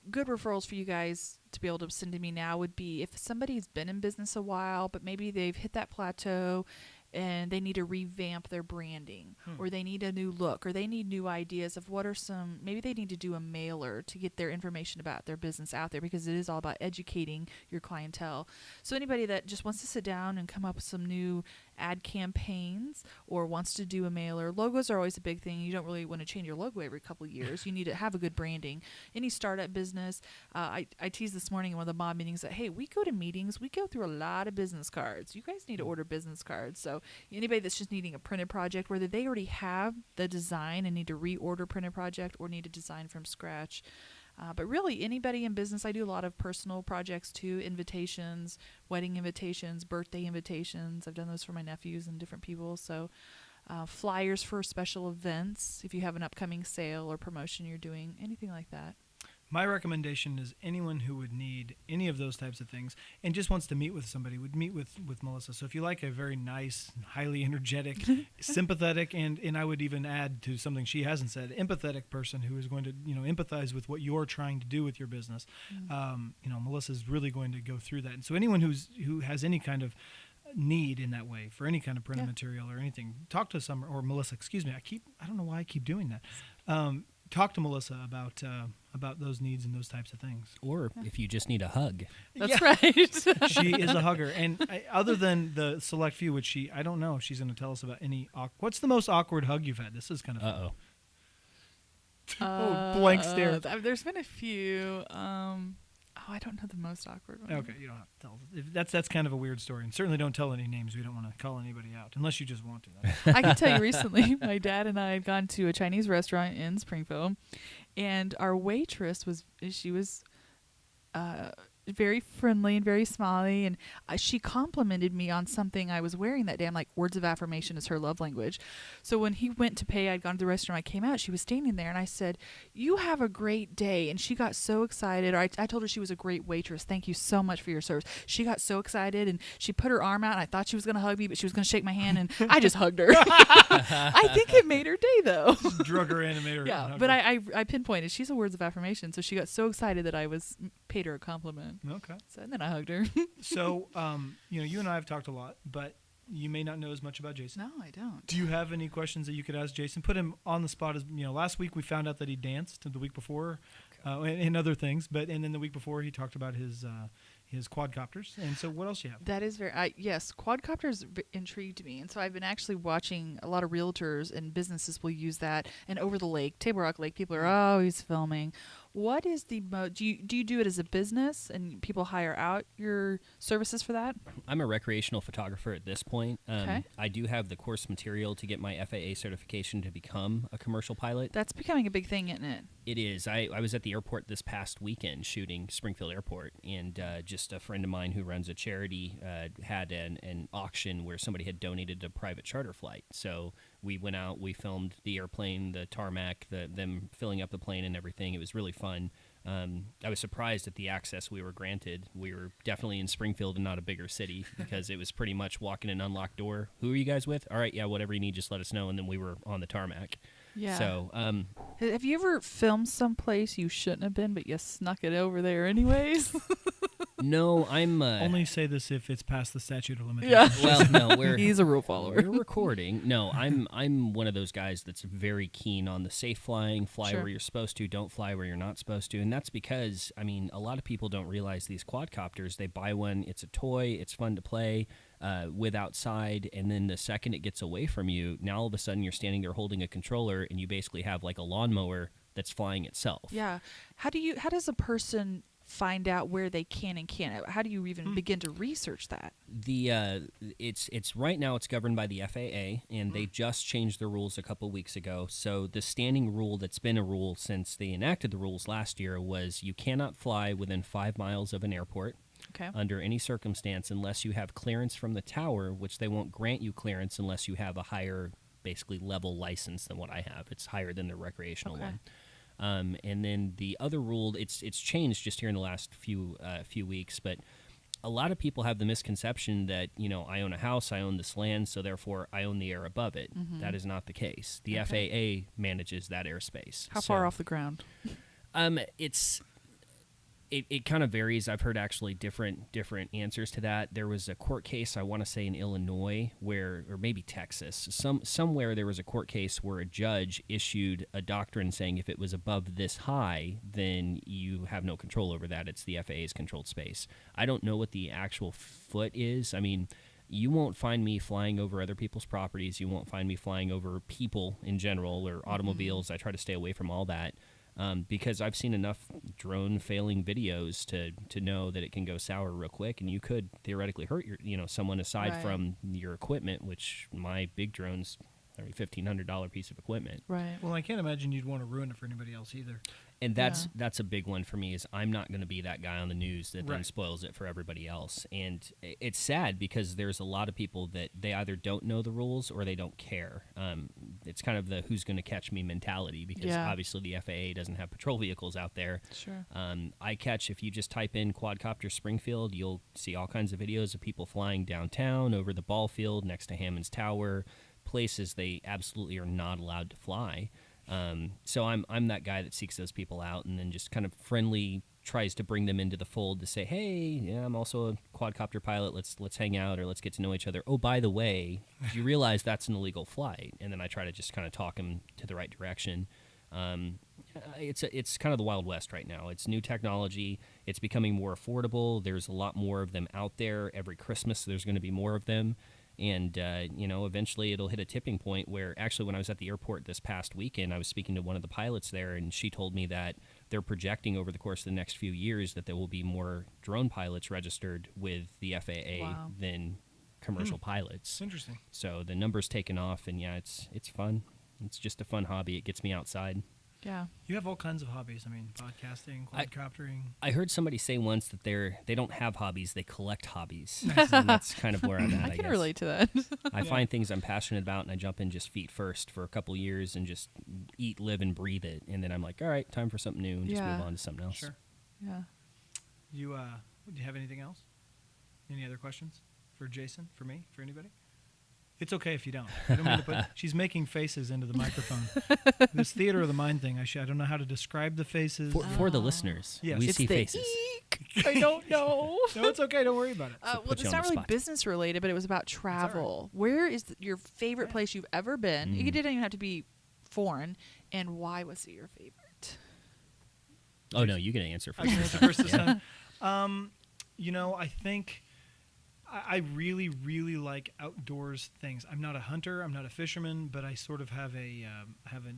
good referrals for you guys to be able to send to me now would be if somebody's been in business a while, but maybe they've hit that plateau and they need to revamp their branding, or they need a new look, or they need new ideas of maybe they need to do a mailer to get their information about their business out there, because it is all about educating your clientele. So anybody that just wants to sit down and come up with some new ad campaigns or wants to do a mailer. Logos are always a big thing. You don't really want to change your logo every couple of years. You need to have a good branding. Any startup business, I teased this morning in one of the mob meetings that, hey, we go to meetings, we go through a lot of business cards. You guys need to order business cards. So anybody that's just needing a printed project, whether they already have the design and need to reorder printed project or need to design from scratch. But really, anybody in business, I do a lot of personal projects too, invitations, wedding invitations, birthday invitations. I've done those for my nephews and different people. So flyers for special events, if you have an upcoming sale or promotion you're doing, anything like that. My recommendation is anyone who would need any of those types of things and just wants to meet with somebody would meet with Melissa. So if you like a very nice, highly energetic, sympathetic, and I would even add to something she hasn't said, empathetic person who is going to, empathize with what you're trying to do with your business, Melissa's really going to go through that. And so anyone who has any kind of need in that way for any kind of printed material or anything, talk to Summer or Melissa, excuse me. I don't know why I keep doing that. Talk to Melissa about those needs and those types of things. Or if you just need a hug. That's right. She is a hugger. And other than the select few, which I don't know if she's going to tell us about any. What's the most awkward hug you've had? This is kind of Uh-oh. blank stare. There's been a few. I don't know the most awkward one. Okay, you don't have to tell. That's kind of a weird story. And certainly don't tell any names. We don't want to call anybody out unless you just want to. I can tell you recently, my dad and I had gone to a Chinese restaurant in Springfield, and our waitress was very friendly and very smiley, and she complimented me on something I was wearing that day. I'm like, words of affirmation is her love language. So when he went to pay, I'd gone to the restaurant, I came out, she was standing there, and I said, "You have a great day." And she got so excited. Or I told her she was a great waitress. Thank you so much for your service. She got so excited, and she put her arm out, and I thought she was going to hug me, but she was going to shake my hand, and I just hugged her. I think it made her day, though. Just drug her in and made her. Yeah, but I pinpointed, she's a words of affirmation, so she got so excited that I paid her a compliment. Okay. So and then I hugged her. So, you and I have talked a lot, but you may not know as much about Jason. No, I don't. Do you have any questions that you could ask Jason? Put him on the spot. As last week we found out that he danced, the week before, and other things. And then the week before he talked about his quadcopters. And so, what else do you have? That is yes, quadcopters intrigued me, and so I've been actually watching a lot of realtors and businesses will use that. And over the lake, Table Rock Lake, people are always filming. What is the do you do it as a business and people hire out your services for that? I'm a recreational photographer at this point. Okay. I do have the course material to get my FAA certification to become a commercial pilot. That's becoming a big thing, isn't it? It is. I was at the airport this past weekend shooting Springfield Airport, and just a friend of mine who runs a charity had an auction where somebody had donated a private charter flight. So we went out, we filmed the airplane, the tarmac, them filling up the plane and everything. It was really fun. I was surprised at the access we were granted. We were definitely in Springfield and not a bigger city because it was pretty much walk in an unlocked door. Who are you guys with? All right, yeah, whatever you need, just let us know. And then we were on the tarmac. Yeah. So, have you ever filmed someplace you shouldn't have been, but you snuck it over there anyways? no, I'm Only say this if it's past the statute of limitations. Yeah. well, no, He's a rule follower. we're recording. No, I'm one of those guys that's very keen on the safe flying, fly Sure. where you're supposed to, don't fly where you're not supposed to, and that's because I mean a lot of people don't realize these quadcopters. They buy one, it's a toy, it's fun to play with outside, and then the second it gets away from you, now all of a sudden you're standing there holding a controller, and you basically have like a lawnmower that's flying itself. Yeah. How does a person find out where they can and can't? How do you even begin to research that? It's right now it's governed by the FAA, and they just changed the rules a couple weeks ago. So the standing rule that's been a rule since they enacted the rules last year was you cannot fly within 5 miles of an airport Okay. under any circumstance unless you have clearance from the tower, which they won't grant you clearance unless you have a higher basically level license than what I have. It's higher than the recreational Okay. one. And then the other rule, it's changed just here in the last few weeks, but a lot of people have the misconception that, I own a house, I own this land, so therefore I own the air above it. That is not the case. The Okay. FAA manages that airspace. How far off the ground? It kind of varies. I've heard actually different answers to that. There was a court case, I want to say in Illinois, or maybe Texas, somewhere there was a court case where a judge issued a doctrine saying if it was above this high, then you have no control over that. It's the FAA's controlled space. I don't know what the actual foot is. I mean, you won't find me flying over other people's properties. You won't find me flying over people in general or automobiles. I try to stay away from all that. Because I've seen enough drone failing videos to know that it can go sour real quick, and you could theoretically hurt someone aside Right. from your equipment, which my big drone's $1,500 piece of equipment. Right. Well, I can't imagine you'd want to ruin it for anybody else either. And that's a big one for me is I'm not going to be that guy on the news that then Right. spoils it for everybody else. And it's sad because there's a lot of people that they either don't know the rules or they don't care. It's kind of the who's going to catch me mentality because Yeah. obviously the FAA doesn't have patrol vehicles out there. Sure. If you just type in Quadcopter Springfield, you'll see all kinds of videos of people flying downtown over the ball field next to Hammond's Tower, places they absolutely are not allowed to fly. So I'm that guy that seeks those people out and then just kind of friendly tries to bring them into the fold to say, hey, yeah, I'm also a quadcopter pilot. Let's hang out or let's get to know each other. Oh, by the way, do you realize that's an illegal flight? And then I try to just kind of talk them to the right direction. It's kind of the Wild West right now. It's new technology. It's becoming more affordable. There's a lot more of them out there. Every Christmas there's going to be more of them. And, eventually it'll hit a tipping point where actually when I was at the airport this past weekend, I was speaking to one of the pilots there, and she told me that they're projecting over the course of the next few years that there will be more drone pilots registered with the FAA Wow. than commercial pilots. It's interesting. So the number's taken off, and yeah, it's fun. It's just a fun hobby. It gets me outside. Yeah. You have all kinds of hobbies. I mean, podcasting, quadcoptering. I heard somebody say once that they don't have hobbies, they collect hobbies. And that's kind of where I'm at, I I can guess. relate to that. I find things I'm passionate about, and I jump in just feet first for a couple years and just eat, live, and breathe it. And then I'm like, all right, time for something new, and just Yeah. move on to something else. Sure. Yeah. Do you have anything else? Any other questions for Jason, for me, for anybody? It's okay if you don't. I don't mean to put. She's making faces into the microphone. This theater of the mind thing. I don't know how to describe the faces. For the listeners, Yes. we It's see the faces. eek. I don't know. No, it's okay. Don't worry about it. Well, put you it's on not the really spot. business related, but it was about travel. Where is your favorite place you've ever been? It didn't even have to be foreign. And why was it your favorite? Oh no, you get an answer I first. can answer first this time. I think I really, really like outdoors things. I'm not a hunter. I'm not a fisherman, but I sort of have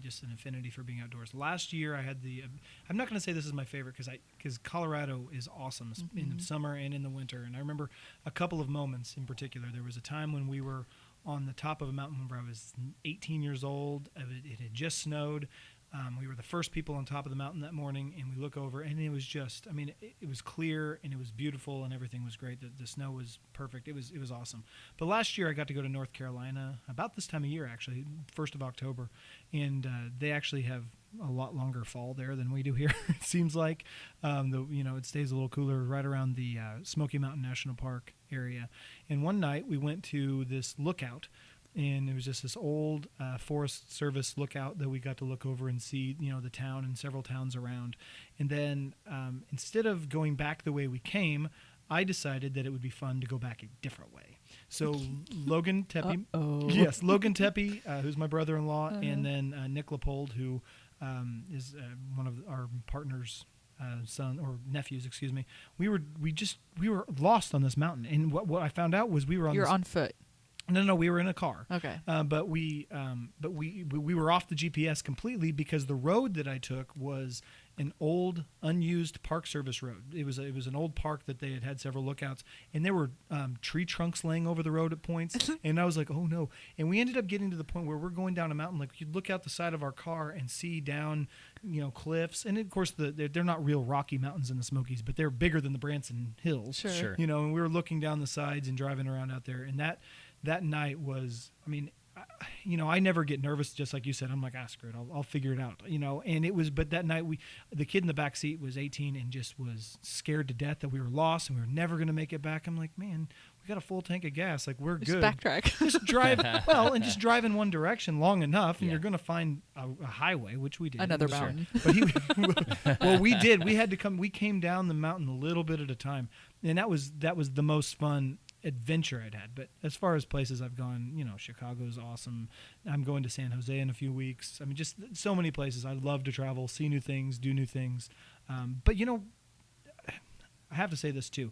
just an affinity for being outdoors. Last year, I had the. I'm not going to say this is my favorite because Colorado is awesome in the summer and in the winter. And I remember a couple of moments in particular. There was a time when we were on the top of a mountain where I was 18 years old. It had just snowed. We were the first people on top of the mountain that morning, and we look over, and it was just, I mean, it was clear, and it was beautiful, and everything was great. The snow was perfect. It was awesome. But last year, I got to go to North Carolina about this time of year, actually, 1st of October, and they actually have a lot longer fall there than we do here. It seems like, it stays a little cooler right around the Smoky Mountain National Park area. And one night, we went to this lookout. And it was just this old Forest Service lookout that we got to look over and see, the town and several towns around. And then instead of going back the way we came, I decided that it would be fun to go back a different way. So Logan Tepe, yes, Logan Tepe, who's my brother-in-law, and then Nick Leopold, who is one of our partners' son or nephews, excuse me. We were lost on this mountain, and what I found out was we were on. You're on foot. No, we were in a car. Okay. But we were off the GPS completely because the road that I took was an old, unused Park Service road. It was an old park that they had several lookouts, and there were tree trunks laying over the road at points. And I was like, oh no! And we ended up getting to the point where we're going down a mountain. Like you'd look out the side of our car and see down, cliffs. And of course, they're not real rocky mountains in the Smokies, but they're bigger than the Branson Hills. Sure. And we were looking down the sides and driving around out there, and that night was, I never get nervous, just like you said. I'm like, screw it, I'll figure it out, and it was, but that night the kid in the back seat was 18 and just was scared to death that we were lost and we were never going to make it back. I'm like, man, we got a full tank of gas. Like we're Just good. backtrack. Just drive, and just drive in one direction long enough and Yeah. you're going to find a highway, which we did. Another Sure. mountain. But well, we did. We came down the mountain a little bit at a time. And that was the most fun adventure I'd had. But as far as places I've gone, Chicago's awesome. I'm going to San Jose in a few weeks. I mean, just so many places. I love to travel, see new things, do new things. But I have to say this too,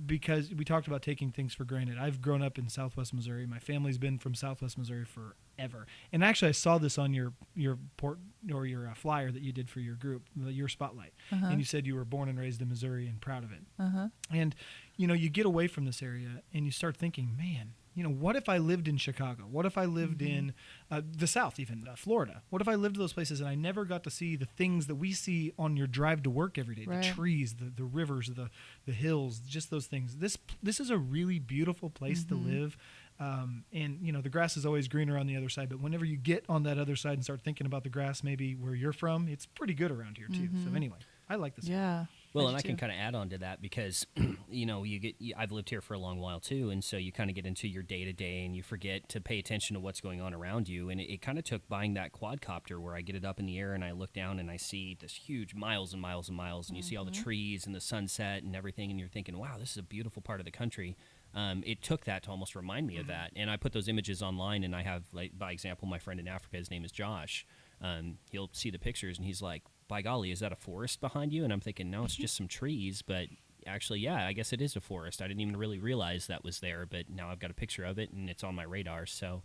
because we talked about taking things for granted. I've grown up in Southwest Missouri. My family's been from Southwest Missouri forever. And actually, I saw this on your flyer that you did for your group, your spotlight. And you said you were born and raised in Missouri and proud of it. And you get away from this area and you start thinking, man, what if I lived in Chicago? What if I lived in the South, even Florida? What if I lived in those places and I never got to see the things that we see on your drive to work every day? Right. The trees, the rivers, the hills, just those things. This is a really beautiful place to live. And the grass is always greener on the other side, but whenever you get on that other side and start thinking about the grass maybe where you're from, it's pretty good around here too. So anyway, I like this. Yeah. Well, I and do I can too. kind of add on to that because, I've lived here for a long while too, and so you kind of get into your day to day and you forget to pay attention to what's going on around you. And it kind of took buying that quadcopter where I get it up in the air and I look down and I see this huge miles and miles and miles, and you see all the trees and the sunset and everything, and you're thinking, wow, this is a beautiful part of the country. It took that to almost remind me of that, and I put those images online, and I have, like, by example, my friend in Africa, his name is Josh. He'll see the pictures and he's like, by golly, is that a forest behind you? And I'm thinking, no, it's just some trees, but actually, yeah, I guess it is a forest. I didn't even really realize that was there, but now I've got a picture of it and it's on my radar. So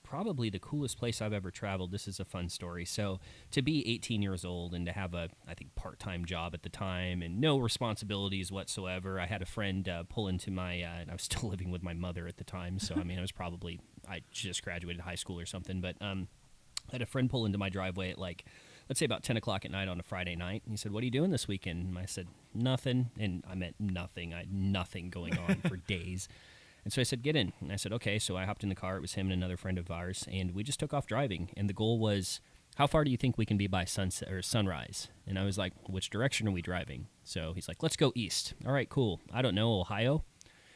probably the coolest place I've ever traveled. This is a fun story. So to be 18 years old and to have a, I think, part-time job at the time and no responsibilities whatsoever, I had a friend pull into my, and I was still living with my mother at the time. So, I mean, I just graduated high school or something, but I had a friend pull into my driveway at let's say about 10 o'clock at night on a Friday night. And he said, what are you doing this weekend? And I said, nothing. And I meant nothing. I had nothing going on for days. And so I said, get in. And I said, okay. So I hopped in the car. It was him and another friend of ours. And we just took off driving. And the goal was, how far do you think we can be by sunset or sunrise? And I was like, which direction are we driving? So he's like, let's go east. All right, cool. I don't know, Ohio.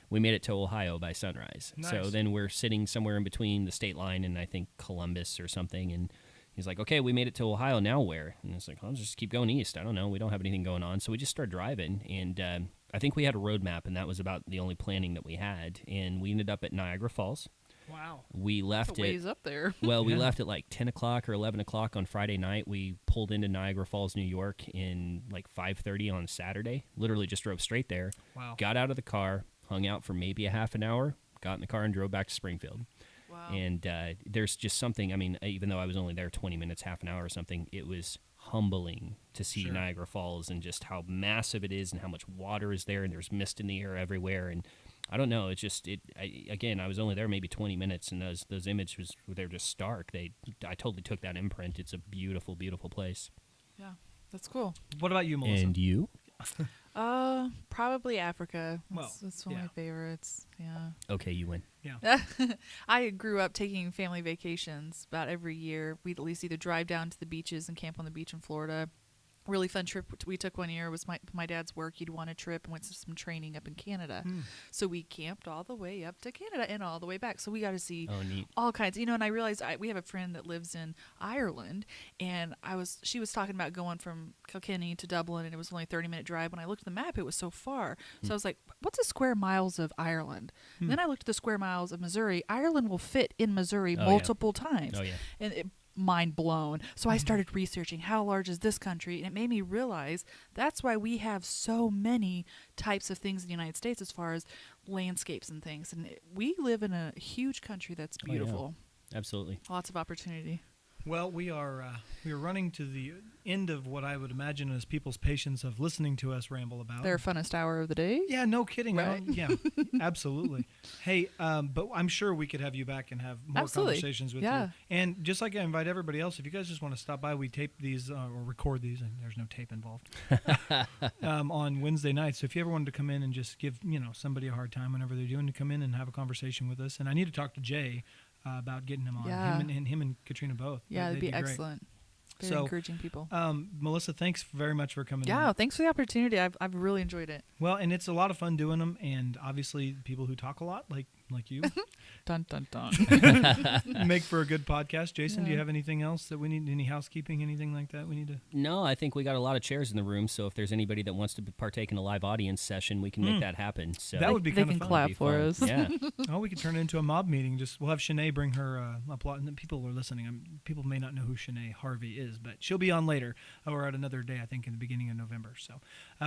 We made it to Ohio by sunrise. Nice. So then we're sitting somewhere in between the state line and I think Columbus or something. And he's like, okay, we made it to Ohio. Now where? And I was like, I'll just keep going east. I don't know. We don't have anything going on. So we just started driving. And I think we had a road map, and that was about the only planning that we had. And we ended up at Niagara Falls. Wow. We left a ways up there. Well, we Yeah. left at like 10 o'clock or 11 o'clock on Friday night. We pulled into Niagara Falls, New York in like 5:30 on Saturday. Literally just drove straight there. Wow. Got out of the car, hung out for maybe a half an hour, got in the car and drove back to Springfield. Wow. And there's just something, I mean, even though I was only there 20 minutes, half an hour or something, it was humbling to see Sure. Niagara Falls and just how massive it is and how much water is there, and there's mist in the air everywhere. And I don't know. It's just again, I was only there maybe 20 minutes, and those images they're just stark. I totally took that imprint. It's a beautiful, beautiful place. Yeah, that's cool. What about you, Melissa? And you? Probably Africa. Well, That's one of my favorites. Yeah. Okay, you win. Yeah. I grew up taking family vacations about every year. We'd at least either drive down to the beaches and camp on the beach in Florida. Really fun trip we took one year was my dad's work. He'd won a trip and went to some training up in Canada. So we camped all the way up to Canada and all the way back. So we got to see all kinds. And I realized we have a friend that lives in Ireland, and she was talking about going from Kilkenny to Dublin, and it was only a 30-minute drive. When I looked at the map, it was so far. So I was like, what's the square miles of Ireland? And then I looked at the square miles of Missouri. Ireland will fit in Missouri multiple times. Oh, yeah. And mind blown. So I started researching how large is this country, and it made me realize that's why we have so many types of things in the United States as far as landscapes and things. And we live in a huge country that's beautiful. Absolutely. Lots of opportunity. Well, we are running to the end of what I would imagine is people's patience of listening to us ramble about. Their funnest hour of the day. Yeah, no kidding. Right. Yeah, absolutely. Hey, but I'm sure we could have you back and have more conversations with you. And just like I invite everybody else, if you guys just want to stop by, we tape these or record these, and there's no tape involved, on Wednesday nights. So if you ever wanted to come in and just give somebody a hard time whenever they're doing, to come in and have a conversation with us. And I need to talk to Jay about getting him on. Yeah. Him and Katrina both. Yeah, that'd be great. excellent. Very encouraging people. Melissa, thanks very much for coming in. Yeah, thanks for the opportunity. I've really enjoyed it. Well, and it's a lot of fun doing them, and obviously people who talk a lot, like you, Dun, dun, dun. make for a good podcast. Jason, do you have anything else that we need, any housekeeping, anything like that we need to? No, I think we got a lot of chairs in the room, so if there's anybody that wants to partake in a live audience session, we can make that happen. So that would be kind of fun. They can clap for us. Yeah. Oh, we could turn it into a mob meeting. We'll have Shanae bring her applause. And people are listening. People may not know who Shanae Harvey is, but she'll be on later or at another day, I think, in the beginning of November. So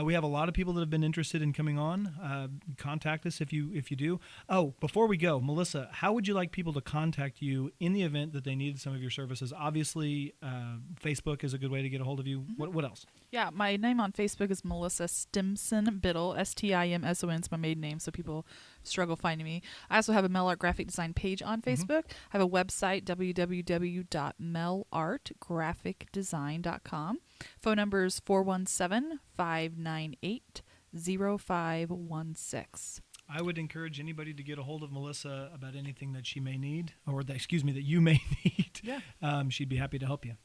we have a lot of people that have been interested in coming on. Contact us if you do. Oh, before we go, Melissa, how would you like people to contact you in the event that they needed some of your services? Obviously, Facebook is a good way to get a hold of you. What else? Yeah, my name on Facebook is Melissa Stimson Bittle, Stimson. It's my maiden name, so people struggle finding me. I also have a Mel Art graphic design page on Facebook. I have a website, www.melartgraphicdesign.com. Phone number is 417-598-0516. I would encourage anybody to get a hold of Melissa about anything that she may need, or that you may need. Yeah. She'd be happy to help you.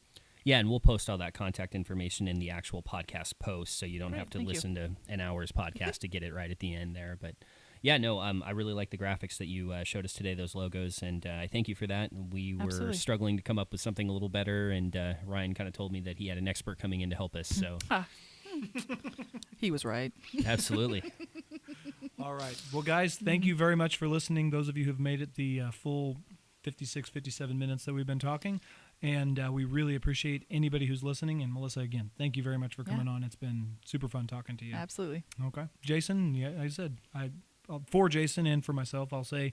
Yeah, and we'll post all that contact information in the actual podcast post, so you don't have to listen to an hour's podcast to get it right at the end there. But yeah, no, I really like the graphics that you showed us today, those logos, and I thank you for that. We were struggling to come up with something a little better, and Ryan kind of told me that he had an expert coming in to help us. So he was right. Absolutely. All right. Well, guys, thank you very much for listening. Those of you who have made it the full 56, 57 minutes that we've been talking. And we really appreciate anybody who's listening. And Melissa, again, thank you very much for coming on. It's been super fun talking to you. Absolutely. Okay. Jason, I said, for Jason and for myself, I'll say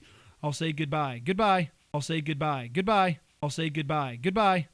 goodbye. Goodbye. I'll say goodbye. Goodbye. I'll say goodbye. Goodbye.